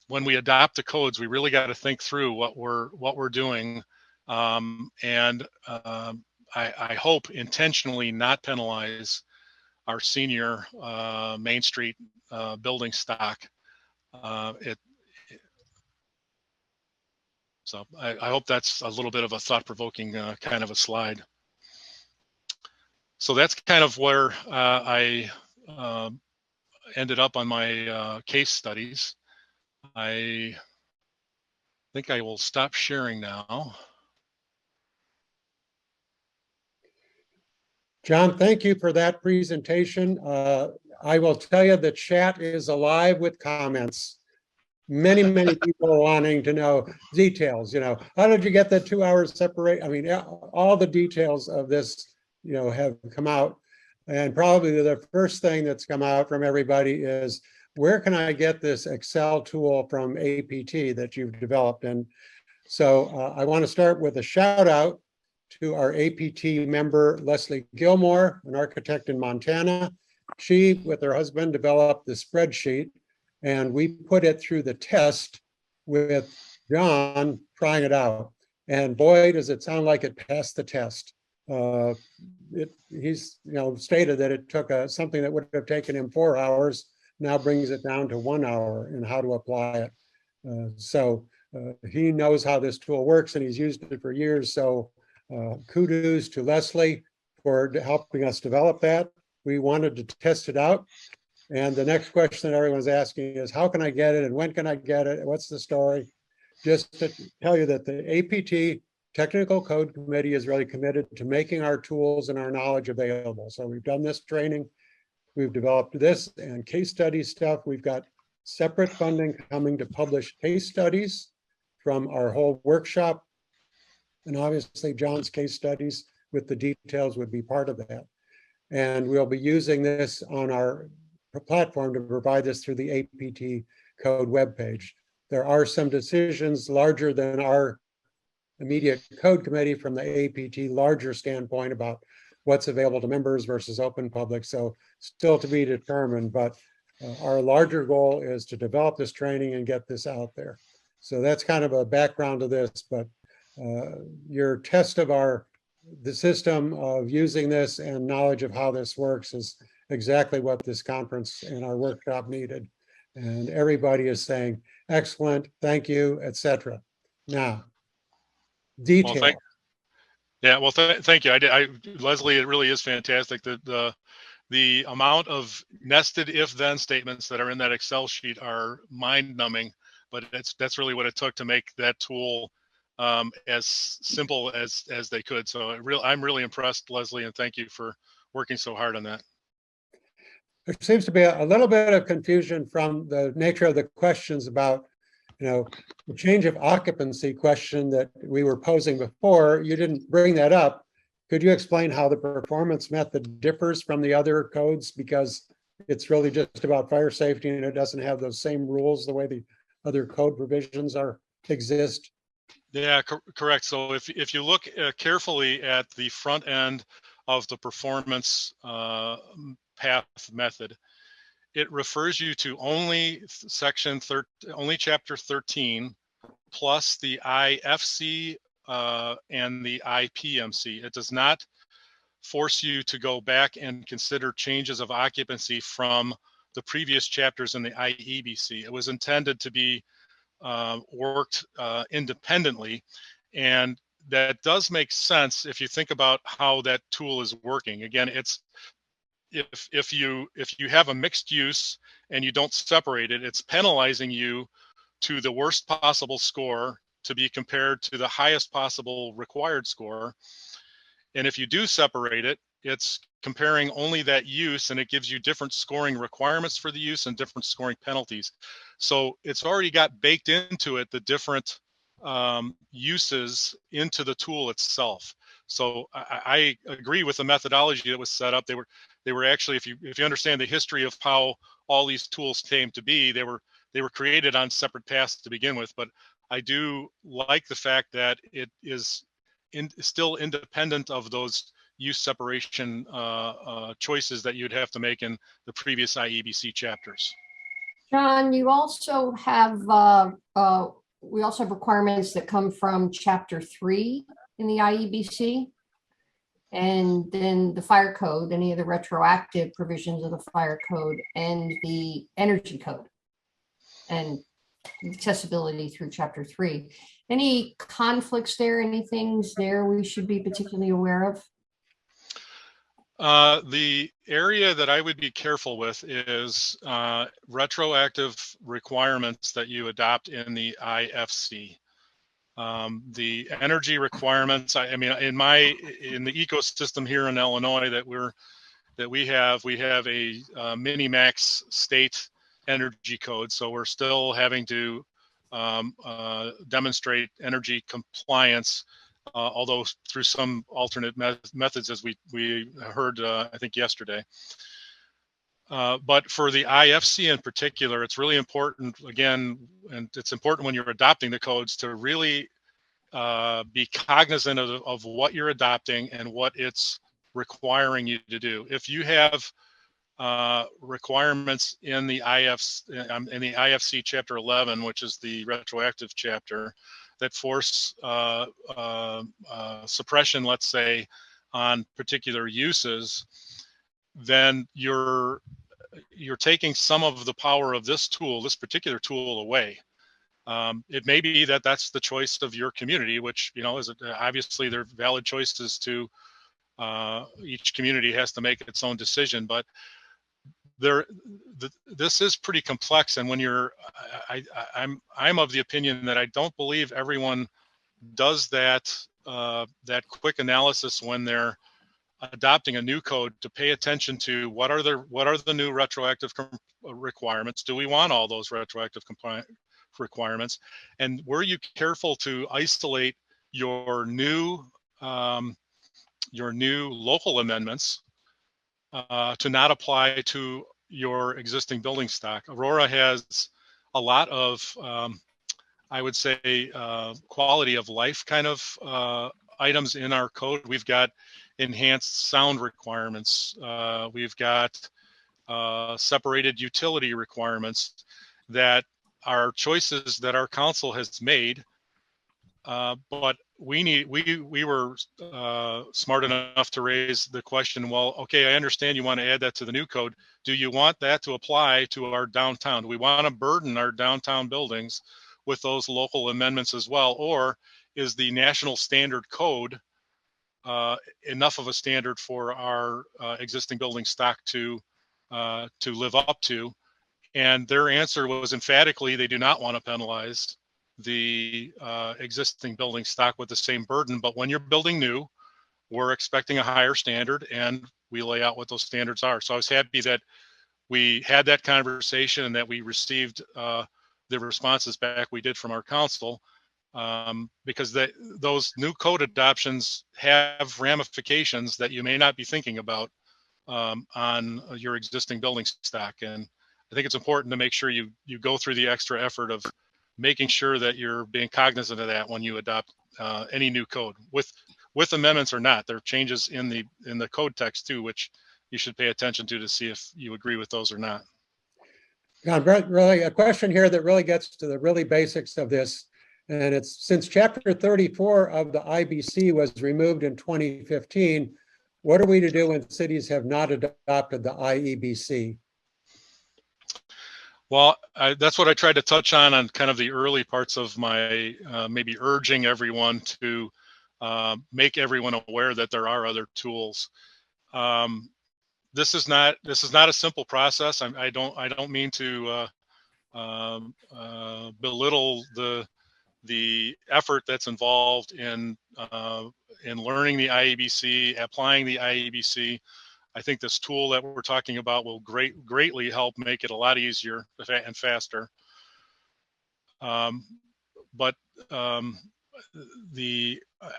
when we adopt the codes, we really got to think through what we're doing, and I hope intentionally not penalize our senior Main Street building stock. So I hope that's a little bit of a thought-provoking kind of a slide. So that's kind of where I ended up on my case studies. I think I will stop sharing now. John, thank you for that presentation. I will tell you the chat is alive with comments. Many people wanting to know details, you know, how did you get the 2 hours separate? I mean, all the details of this, you know, have come out. And probably the first thing that's come out from everybody is, where can I get this Excel tool from APT that you've developed? And so I want to start with a shout out to our APT member, Leslie Gilmore, an architect in Montana. She, with her husband, developed the spreadsheet, and we put it through the test with John trying it out. And boy, does it sound like it passed the test. He's, you know, stated that it took something that would have taken him 4 hours, now brings it down to 1 hour and how to apply it. So he knows how this tool works, and he's used it for years. So kudos to Leslie for helping us develop that. We wanted to test it out. And the next question that everyone's asking is, how can I get it and when can I get it? What's the story? Just to tell you that the APT Technical Code Committee is really committed to making our tools and our knowledge available. So we've done this training, we've developed this and case study stuff. We've got separate funding coming to publish case studies from our whole workshop. And obviously John's case studies with the details would be part of that. And we'll be using this on our platform to provide this through the APT code webpage. There are some decisions larger than our immediate code committee from the APT larger standpoint about what's available to members versus open public. So still to be determined, but our larger goal is to develop this training and get this out there. So that's kind of a background to this, but your test of the system of using this and knowledge of how this works is exactly what this conference and our workshop needed. And everybody is saying, excellent, thank you, etc. Now, detail. Well, thank you. Leslie, it really is fantastic. The amount of nested if-then statements that are in that Excel sheet are mind-numbing, but that's really what it took to make that tool as simple as they could. So I'm really impressed, Leslie, and thank you for working so hard on that. There seems to be a little bit of confusion from the nature of the questions about, you know, the change of occupancy question that we were posing before. You didn't bring that up. Could you explain how the performance method differs from the other codes? Because it's really just about fire safety and it doesn't have those same rules the way the other code provisions exist. Yeah, correct. So if you look carefully at the front end of the performance path method, it refers you to only chapter 13 plus the IFC and the IPMC. It does not force you to go back and consider changes of occupancy from the previous chapters in the IEBC. It was intended to be worked independently. And that does make sense if you think about how that tool is working. Again, it's if you have a mixed use and you don't separate it, it's penalizing you to the worst possible score to be compared to the highest possible required score. And if you do separate it, it's comparing only that use, and it gives you different scoring requirements for the use and different scoring penalties. So it's already got baked into it the different uses into the tool itself. So I agree with the methodology that was set up. They were actually, if you understand the history of how all these tools came to be, they were created on separate paths to begin with. But I do like the fact that it is still independent of those use separation choices that you'd have to make in the previous IEBC chapters. John, you also have we also have requirements that come from Chapter 3 in the IEBC, and then the fire code, any of the retroactive provisions of the fire code, and the energy code, and accessibility through Chapter 3. Any conflicts there? Any things there we should be particularly aware of? The area that I would be careful with is retroactive requirements that you adopt in the IFC. The energy requirements, I mean, in the ecosystem here in Illinois that we have a mini-max state energy code. So we're still having to demonstrate energy compliance, although through some alternate methods, as we heard, I think yesterday. But for the IFC in particular, it's really important, again, and it's important when you're adopting the codes to really be cognizant of what you're adopting and what it's requiring you to do. If you have requirements in the IFC chapter 11, which is the retroactive chapter, that force suppression, let's say, on particular uses, then you're taking some of the power of this particular tool away. It may be that that's the choice of your community, which, is obviously they're valid choices to each community has to make its own decision, but this is pretty complex. And when I'm of the opinion that I don't believe everyone does that quick analysis when they're adopting a new code to pay attention to what are the new retroactive requirements. Do we want all those retroactive compliant requirements? And were you careful to isolate your new local amendments to not apply to your existing building stock? Aurora has a lot of, I would say, quality of life kind of items in our code. We've got enhanced sound requirements. We've got separated utility requirements that are choices that our council has made. But we were smart enough to raise the question, well, okay, I understand you want to add that to the new code. Do you want that to apply to our downtown? Do we want to burden our downtown buildings with those local amendments as well? Or is the national standard code enough of a standard for our existing building stock to live up to? And their answer was emphatically, they do not want to penalize the existing building stock with the same burden. But when you're building new, we're expecting a higher standard, and we lay out what those standards are. So I was happy that we had that conversation and that we received the responses back we did from our council, because those new code adoptions have ramifications that you may not be thinking about on your existing building stock. And I think it's important to make sure you go through the extra effort of making sure that you're being cognizant of that when you adopt any new code, with amendments or not. There are changes in the code text too, which you should pay attention to see if you agree with those or not. Yeah, really a question here that really gets to the really basics of this. And it's, since chapter 34 of the IBC was removed in 2015, what are we to do when cities have not adopted the IEBC? Well, that's what I tried to touch on kind of the early parts of my maybe urging everyone to make everyone aware that there are other tools. This is not a simple process. I don't mean to belittle the effort that's involved in learning the IEBC, applying the IEBC. I think this tool that we're talking about will greatly help make it a lot easier and faster. But I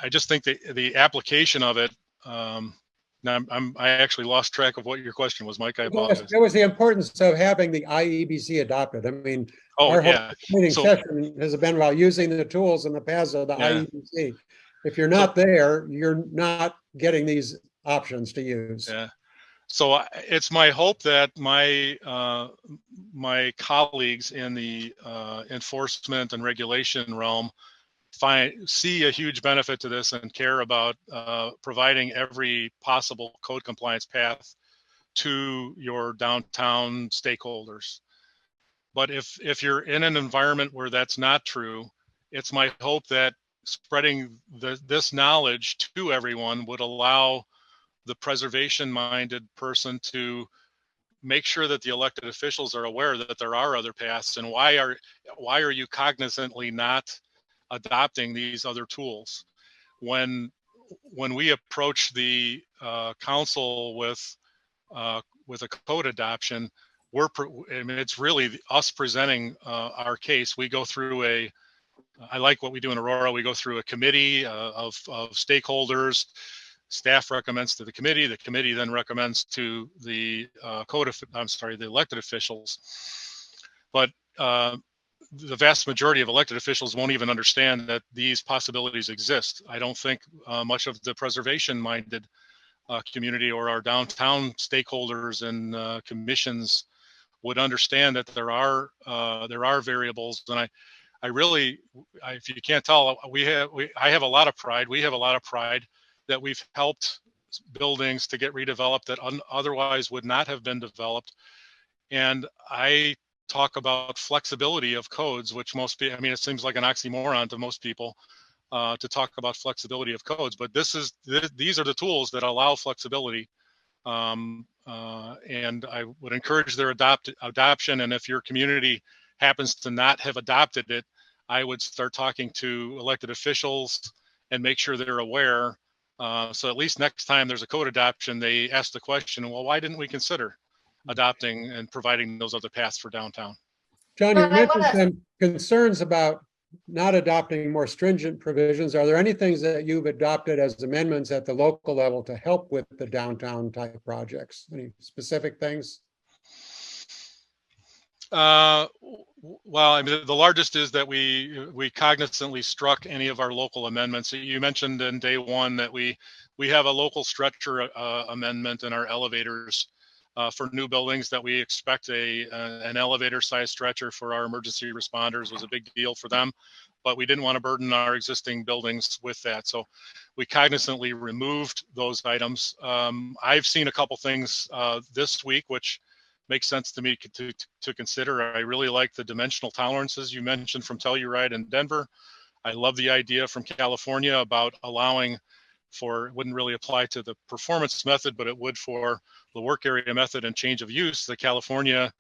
just think the application of it. Now I actually lost track of what your question was, Mike. I apologize. It was the importance of having the IEBC adopted. I mean, our whole meeting session has been about using the tools and the paths of the IEBC. If you're not there, you're not getting these options to use. Yeah. So it's my hope that my colleagues in the enforcement and regulation realm see a huge benefit to this and care about providing every possible code compliance path to your downtown stakeholders. But if you're in an environment where that's not true, it's my hope that spreading this knowledge to everyone would allow the preservation-minded person to make sure that the elected officials are aware that there are other paths, and why are you cognizantly not adopting these other tools? When we approach the council with a code adoption, it's really us presenting our case. We go through I like what we do in Aurora. We go through a committee of stakeholders. Staff recommends to the committee then recommends to the the elected officials. But the vast majority of elected officials won't even understand that these possibilities exist. I don't think much of the preservation-minded community or our downtown stakeholders and commissions would understand that there are variables. And I really, if you can't tell, I have a lot of pride. We have a lot of pride that we've helped buildings to get redeveloped that otherwise would not have been developed. And I talk about flexibility of codes, which most people, I mean, it seems like an oxymoron to most people to talk about flexibility of codes, but these are the tools that allow flexibility. And I would encourage their adoption. And if your community happens to not have adopted it, I would start talking to elected officials and make sure they're aware. So at least next time there's a code adoption, they ask the question, well, why didn't we consider adopting and providing those other paths for downtown? John, you mentioned some concerns about not adopting more stringent provisions. Are there any things that you've adopted as amendments at the local level to help with the downtown type projects? Any specific things? Well, I mean, the largest is that we cognizantly struck any of our local amendments. You mentioned in day one that we have a local stretcher amendment in our elevators for new buildings, that we expect an elevator size stretcher for our emergency responders. Was a big deal for them, but we didn't want to burden our existing buildings with that. So we cognizantly removed those items. I've seen a couple things this week, which makes sense to me to consider. I really like the dimensional tolerances you mentioned from Telluride and Denver. I love the idea from California about allowing for, it wouldn't really apply to the performance method, but it would for the work area method and change of use. The California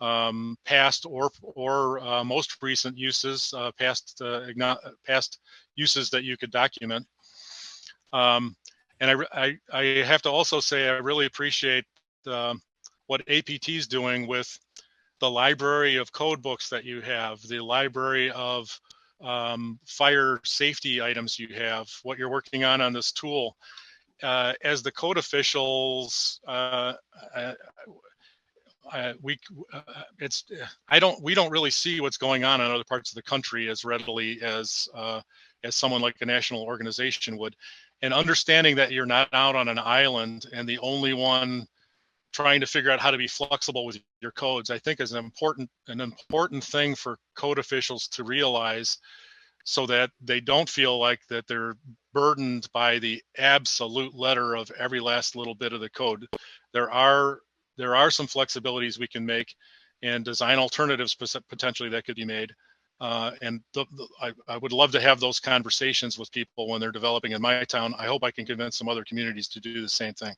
past or most recent uses, past uses that you could document. And I have to also say, I really appreciate what APT is doing with the library of code books that you have, the library of fire safety items you have, what you're working on this tool. As the code officials, we don't really see what's going on in other parts of the country as readily as someone like a national organization would. And understanding that you're not out on an island and the only one trying to figure out how to be flexible with your codes, I think is an important thing for code officials to realize, so that they don't feel like that they're burdened by the absolute letter of every last little bit of the code. There are some flexibilities we can make, and design alternatives potentially that could be made. And I would love to have those conversations with people when they're developing in my town. I hope I can convince some other communities to do the same thing.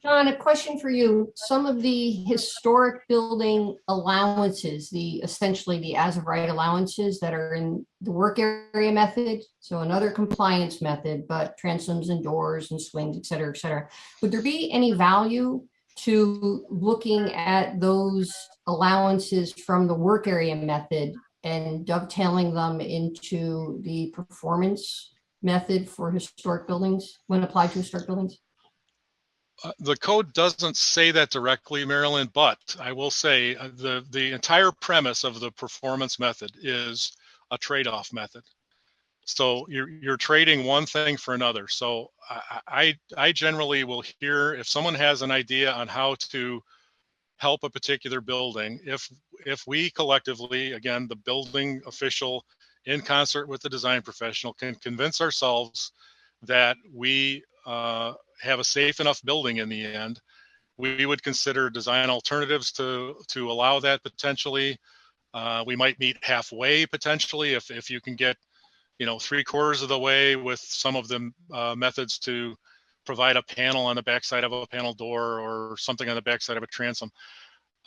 John, a question for you. Some of the historic building allowances, essentially the as of right allowances that are in the work area method, so another compliance method, but transoms and doors and swings, et cetera, would there be any value to looking at those allowances from the work area method and dovetailing them into the performance method for historic buildings when applied to historic buildings? The code doesn't say that directly, Marilyn, but I will say the entire premise of the performance method is a trade-off method. So you're trading one thing for another. So I generally will hear if someone has an idea on how to help a particular building, if we collectively, again, the building official in concert with the design professional, can convince ourselves that we have a safe enough building in the end, we would consider design alternatives to allow that potentially. We might meet halfway potentially if you can get, 3/4 of the way with some of the methods to provide a panel on the backside of a panel door or something on the backside of a transom.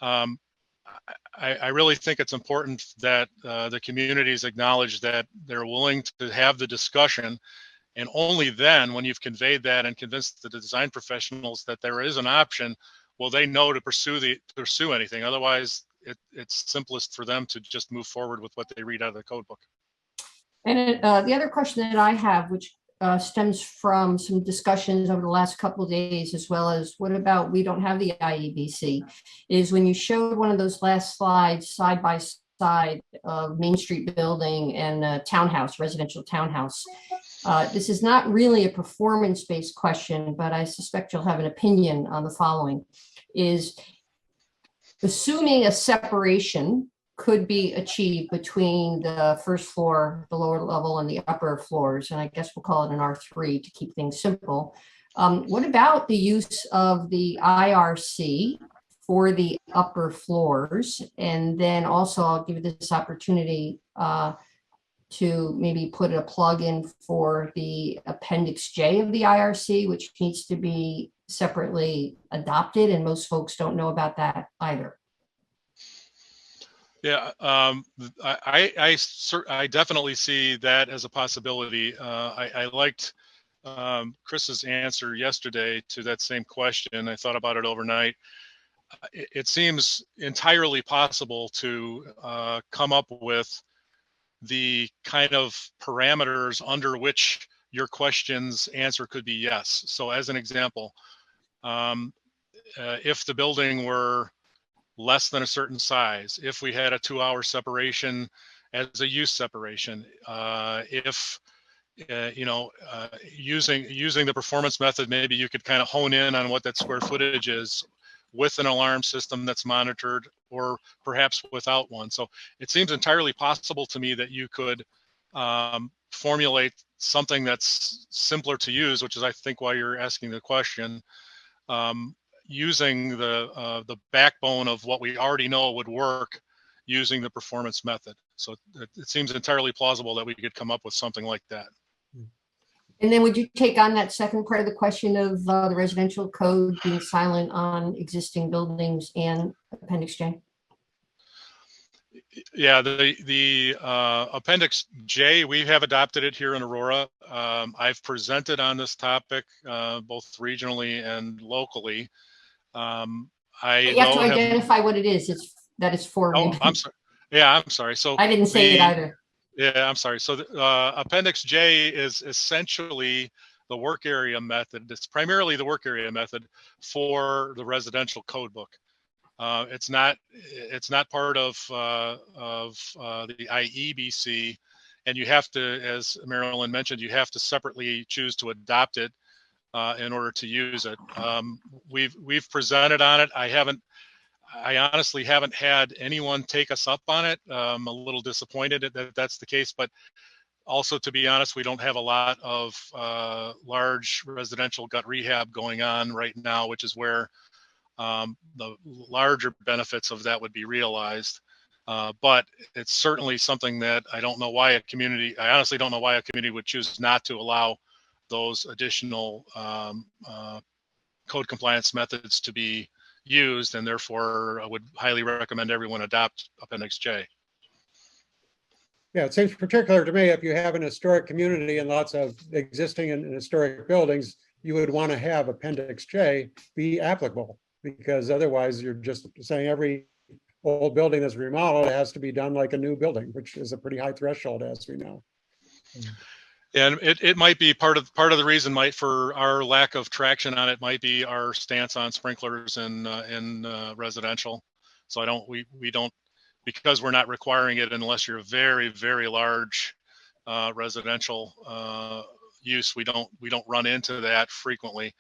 I really think it's important that the communities acknowledge that they're willing to have the discussion. And only then, when you've conveyed that and convinced the design professionals that there is an option, will they know to pursue anything. Otherwise, it's simplest for them to just move forward with what they read out of the code book. And the other question that I have, which stems from some discussions over the last couple of days, as well as what about we don't have the IEBC, is when you showed one of those last slides side by side of Main Street building and a townhouse, residential townhouse. This is not really a performance-based question, but I suspect you'll have an opinion on the following: is assuming a separation could be achieved between the first floor, the lower level, and the upper floors, and I guess we'll call it an R3 to keep things simple. What about the use of the IRC for the upper floors? And then also I'll give you this opportunity to maybe put a plug in for the Appendix J of the IRC, which needs to be separately adopted, and most folks don't know about that either. Yeah, I definitely see that as a possibility. I liked Chris's answer yesterday to that same question. I thought about it overnight. It seems entirely possible to come up with the kind of parameters under which your question's answer could be yes. So as an example, if the building were less than a certain size, if we had a 2-hour separation as a use separation, using the performance method, maybe you could kind of hone in on what that square footage is with an alarm system that's monitored, or perhaps without one. So it seems entirely possible to me that you could formulate something that's simpler to use, which is, I think, why you're asking the question, using the backbone of what we already know would work using the performance method. So it seems entirely plausible that we could come up with something like that. And then would you take on that second part of the question of the residential code being silent on existing buildings and Appendix J? Yeah, the Appendix J, we have adopted it here in Aurora. I've presented on this topic both regionally and locally. You have to identify what it is. It's for. Oh, I'm sorry. Yeah, I'm sorry. So I didn't say it either. Yeah, I'm sorry. So Appendix J is essentially the work area method. It's primarily the work area method for the residential code book. It's not part of the IEBC, and you have to, as Marilyn mentioned, you have to separately choose to adopt it in order to use it. We've presented on it. I honestly haven't had anyone take us up on it. I'm a little disappointed that that's the case, but also, to be honest, we don't have a lot of large residential gut rehab going on right now, which is where the larger benefits of that would be realized. But it's certainly something that I don't know why I honestly don't know why a community would choose not to allow those additional code compliance methods to be used, and therefore I would highly recommend everyone adopt Appendix J. Yeah, it seems particular to me, if you have an historic community and lots of existing and historic buildings, you would want to have Appendix J be applicable, because otherwise you're just saying every old building that's remodeled has to be done like a new building, which is a pretty high threshold, as we know. And it might be part of the reason for our lack of traction on it might be our stance on sprinklers in residential. So we don't, because we're not requiring it unless you're a very, very large residential use, we don't run into that frequently.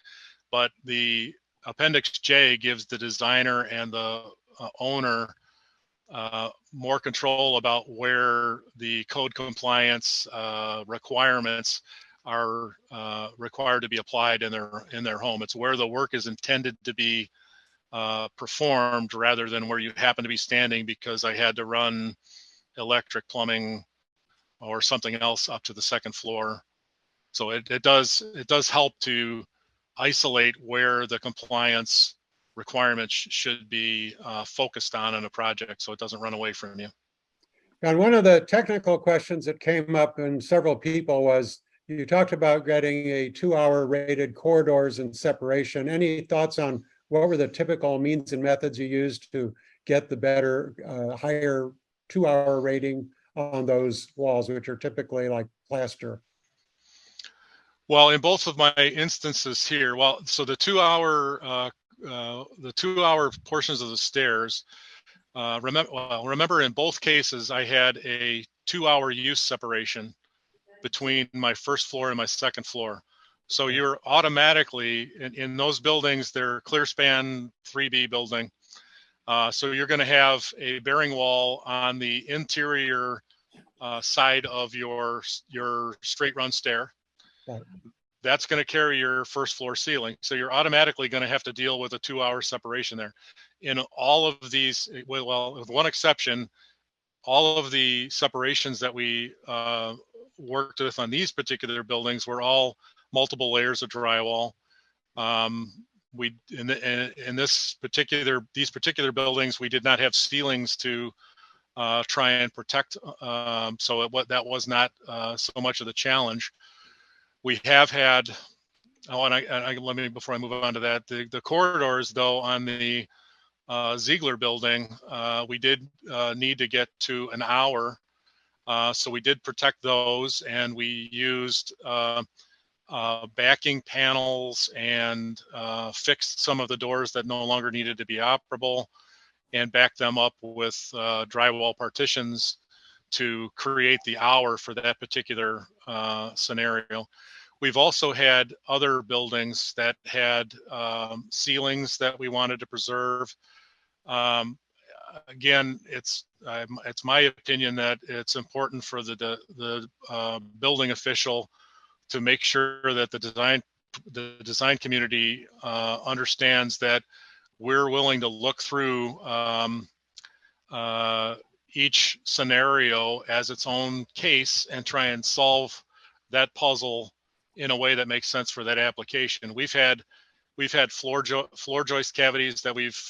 But the Appendix J gives the designer and the owner more control about where the code compliance requirements are required to be applied in their home. It's where the work is intended to be performed, rather than where you happen to be standing because I had to run electric, plumbing, or something else up to the second floor. So it does help to isolate where the compliance requirements should be focused on in a project, so it doesn't run away from you. And one of the technical questions that came up in several people was, you talked about getting a 2-hour rated corridors and separation. Any thoughts on what were the typical means and methods you used to get the better, higher 2-hour rating on those walls, which are typically like plaster? Well, in both of my instances here, so the 2-hour portions of the stairs, remember in both cases, I had a 2-hour use separation between my first floor and my second floor. So you're automatically, in those buildings, they're clear span 3B building. So you're going to have a bearing wall on the interior side of your straight run stair. Right. That's going to carry your first floor ceiling. So you're automatically going to have to deal with a 2-hour separation there. In all of these, well, with one exception, all of the separations that we worked with on these particular buildings were all multiple layers of drywall. In these particular buildings, we did not have ceilings to try and protect. So that was not so much of the challenge. We have had, let me, before I move on to that, the corridors though on the Ziegler building, we did need to get to an hour. So we did protect those, and we used backing panels and fixed some of the doors that no longer needed to be operable, and backed them up with drywall partitions to create the hour for that particular scenario. We've also had other buildings that had ceilings that we wanted to preserve. Again, it's my opinion that it's important for the building official to make sure that the design community understands that we're willing to look through each scenario as its own case and try and solve that puzzle in a way that makes sense for that application. We've had floor joist cavities that we've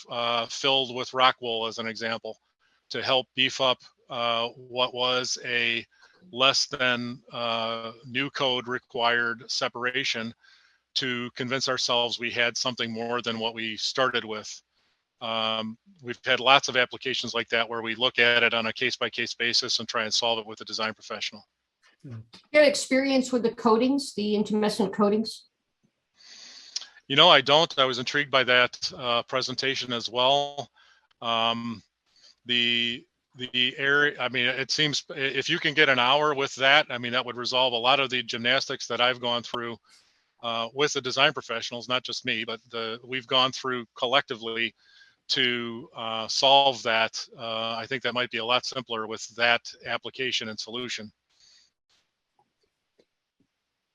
filled with rock wool, as an example, to help beef up what was a less than new code required separation, to convince ourselves we had something more than what we started with. We've had lots of applications like that where we look at it on a case-by-case basis and try and solve it with a design professional. You have experience with the coatings, the intumescent coatings? You know, I don't. I was intrigued by that presentation as well. The area, I mean, it seems if you can get an hour with that, I mean, that would resolve a lot of the gymnastics that I've gone through with the design professionals, not just me, but we've gone through collectively to solve that. I think that might be a lot simpler with that application and solution.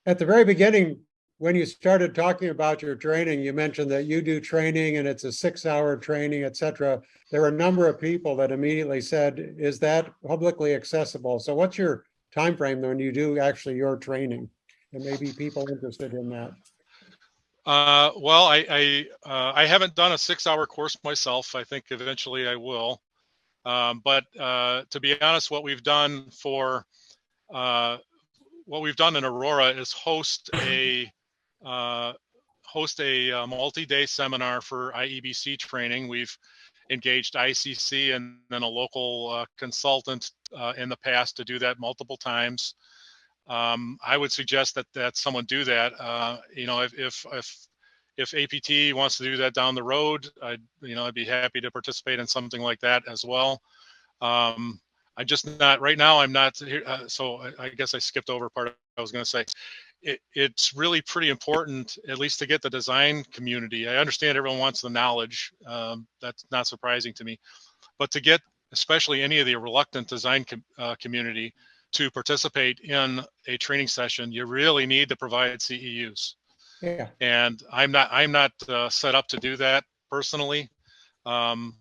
At the very beginning, when you started talking about your training, you mentioned that you do training and it's a 6-hour training, et cetera. There were a number of people that immediately said, is that publicly accessible? So what's your time frame when you do actually your training? And maybe people interested in that. Well, I haven't done a 6-hour course myself. I think eventually I will. But to be honest, what we've done in Aurora is host a multi-day seminar for IEBC training. We've engaged ICC and then a local consultant in the past to do that multiple times. I would suggest that someone do that. If APT wants to do that down the road, I'd be happy to participate in something like that as well. I'm just not right now. I'm not here, so I guess I skipped over part of what I was going to say. It's really pretty important, at least to get the design community. I understand everyone wants the knowledge. That's not surprising to me, but to get especially any of the reluctant design community to participate in a training session, you really need to provide CEUs. Yeah. And I'm not set up to do that personally. I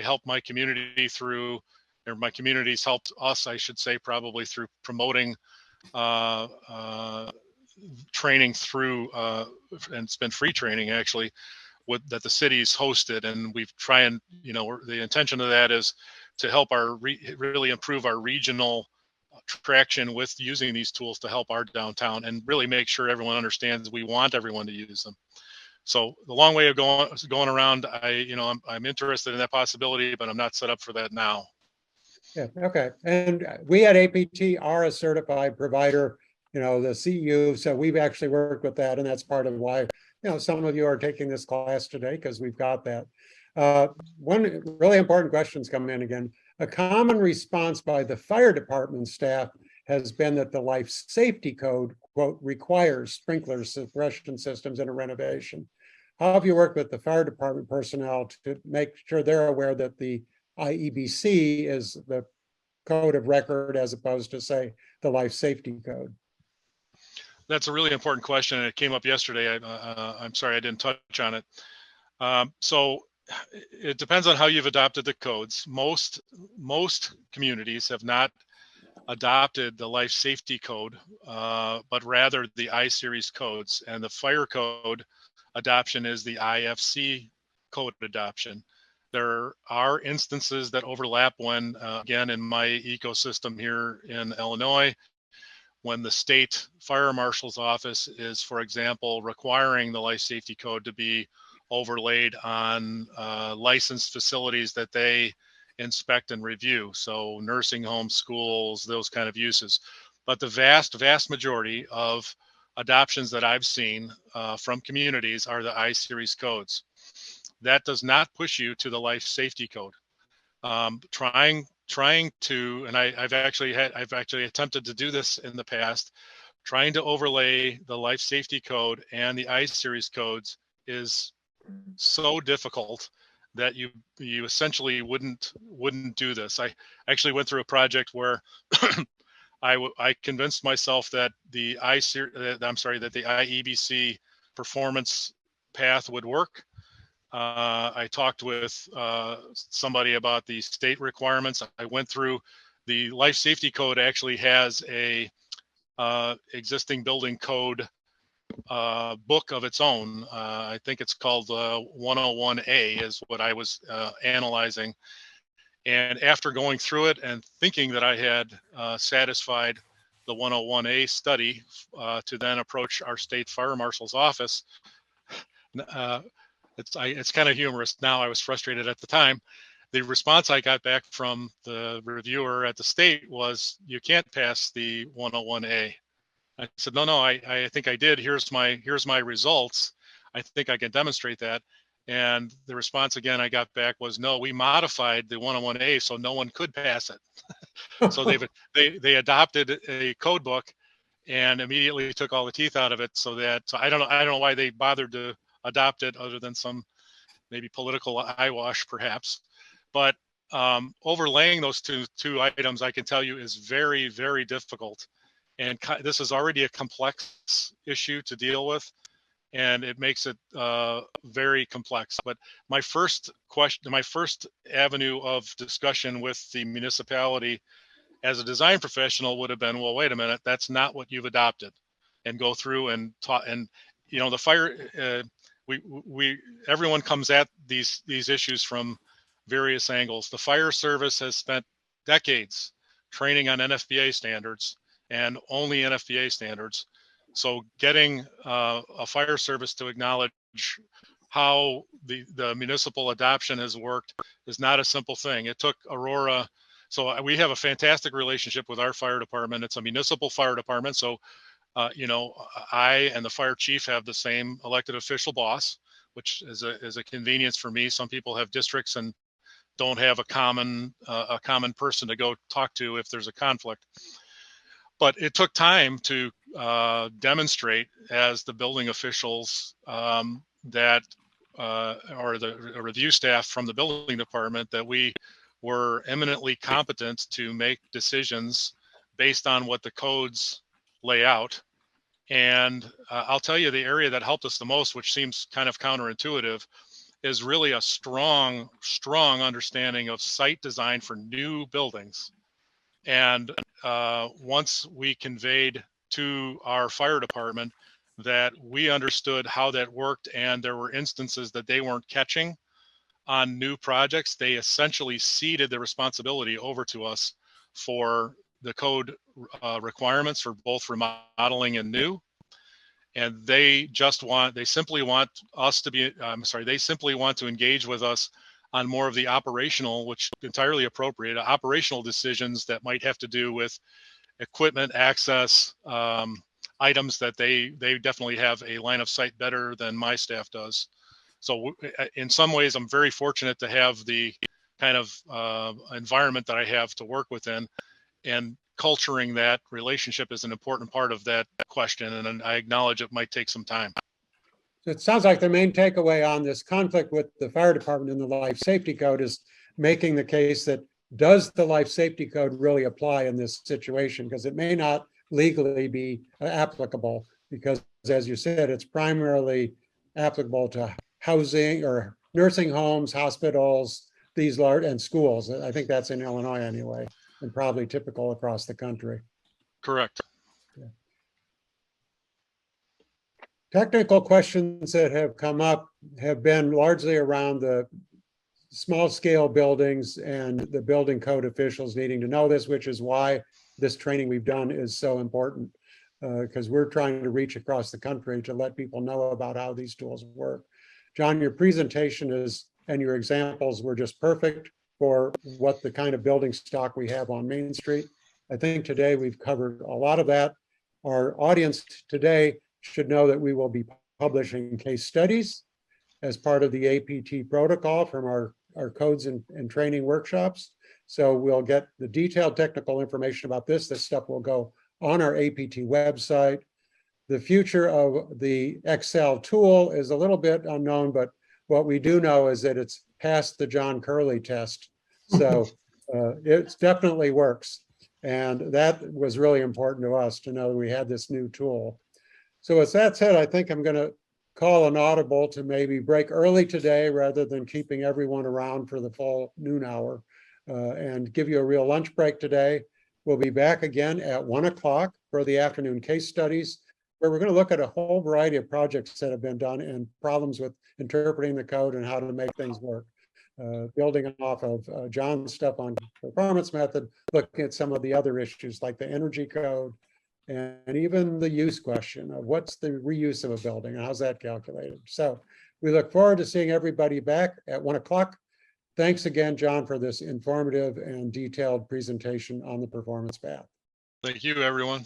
help my community through, or my community's helped us, I should say, probably through promoting training through, and it's been free training actually, that the city's hosted, and we've tried and the intention of that is to help really improve our regional traction with using these tools to help our downtown and really make sure everyone understands we want everyone to use them. So the long way of going around, I'm interested in that possibility, but I'm not set up for that now. Yeah, okay. And we at APT are a certified provider, the CEU. So we've actually worked with that. And that's part of why, some of you are taking this class today, because we've got that. One really important question's come in again. A common response by the fire department staff has been that the life safety code, quote, requires sprinkler suppression systems in a renovation. How have you worked with the fire department personnel to make sure they're aware that the IEBC is the code of record as opposed to, say, the life safety code? That's a really important question, and it came up yesterday. I'm sorry I didn't touch on it. So it depends on how you've adopted the codes. Most communities have not adopted the life safety code, but rather the I-series codes, and the fire code adoption is the IFC code adoption. There are instances that overlap when, again, in my ecosystem here in Illinois, when the state fire marshal's office is, for example, requiring the life safety code to be overlaid on licensed facilities that they inspect and review. So nursing homes, schools, those kind of uses. But the vast majority of adoptions that I've seen from communities are the I-series codes. That does not push you to the life safety code. Trying to, and I've actually attempted to do this in the past, trying to overlay the life safety code and the I-series codes is so difficult that you essentially wouldn't do this. I actually went through a project where I convinced myself that the IEBC performance path would work. I talked with somebody about the state requirements. I went through the life safety code. Actually has a existing building code book of its own. I think it's called 101A is what I was analyzing. And after going through it and thinking that I had satisfied the 101A study to then approach our state fire marshal's office, it's kind of humorous now. I was frustrated at the time. The response I got back from the reviewer at the state was, "You can't pass the 101A." I said, no, I think I did. Here's my results. I think I can demonstrate that. And the response again I got back was, no, we modified the 101A so no one could pass it. So they adopted a code book and immediately took all the teeth out of it. So I don't know why they bothered to adopt it, other than some maybe political eyewash perhaps. But overlaying those two items, I can tell you, is very, very difficult. And this is already a complex issue to deal with, and it makes it very complex. But my first avenue of discussion with the municipality as a design professional would have been, well, wait a minute, that's not what you've adopted, and go through and talk. And you know, the fire, everyone comes at these issues from various angles. The fire service has spent decades training on NFPA standards, and only NFPA standards. So getting a fire service to acknowledge how the municipal adoption has worked is not a simple thing. It took Aurora. So we have a fantastic relationship with our fire department. It's a municipal fire department. So, you know, I and the fire chief have the same elected official boss, which is a convenience for me. Some people have districts and don't have a common person to go talk to if there's a conflict. But it took time to demonstrate as the building officials that or the review staff from the building department that we were eminently competent to make decisions based on what the codes lay out. And I'll tell you, the area that helped us the most, which seems kind of counterintuitive, is really a strong understanding of site design for new buildings. And once we conveyed to our fire department that we understood how that worked, and there were instances that they weren't catching on new projects, they essentially ceded the responsibility over to us for the code requirements for both remodeling and new. And they simply want to engage with us on more of the operational, which entirely appropriate, operational decisions that might have to do with equipment access, items that they definitely have a line of sight better than my staff does. So in some ways, I'm very fortunate to have the kind of environment that I have to work within, and culturing that relationship is an important part of that question. And I acknowledge it might take some time. So it sounds like the main takeaway on this conflict with the fire department and the life safety code is making the case that, does the life safety code really apply in this situation? Because it may not legally be applicable, because as you said, it's primarily applicable to housing or nursing homes, hospitals, these large, and schools. I think that's in Illinois anyway, and probably typical across the country. Correct. Yeah. Technical questions that have come up have been largely around the small scale buildings and the building code officials needing to know this, which is why this training we've done is so important, because we're trying to reach across the country to let people know about how these tools work. John, your presentation and your examples were just perfect for what the kind of building stock we have on Main Street. I think today we've covered a lot of that. Our audience today should know that we will be publishing case studies as part of the APT protocol from our codes and training workshops. So we'll get the detailed technical information about this. This stuff will go on our APT website. The future of the Excel tool is a little bit unknown, but what we do know is that it's passed the John Curley test. So it definitely works. And that was really important to us to know that we had this new tool. So with that said, I think I'm going to call an audible to maybe break early today rather than keeping everyone around for the full noon hour, and give you a real lunch break today. We'll be back again at 1 o'clock for the afternoon case studies, where we're going to look at a whole variety of projects that have been done and problems with interpreting the code and how to make things work. Building off of John's stuff on performance method, looking at some of the other issues like the energy code, and even the use question of what's the reuse of a building and how's that calculated. So we look forward to seeing everybody back at 1 o'clock. Thanks again, John, for this informative and detailed presentation on the performance path. Thank you, everyone.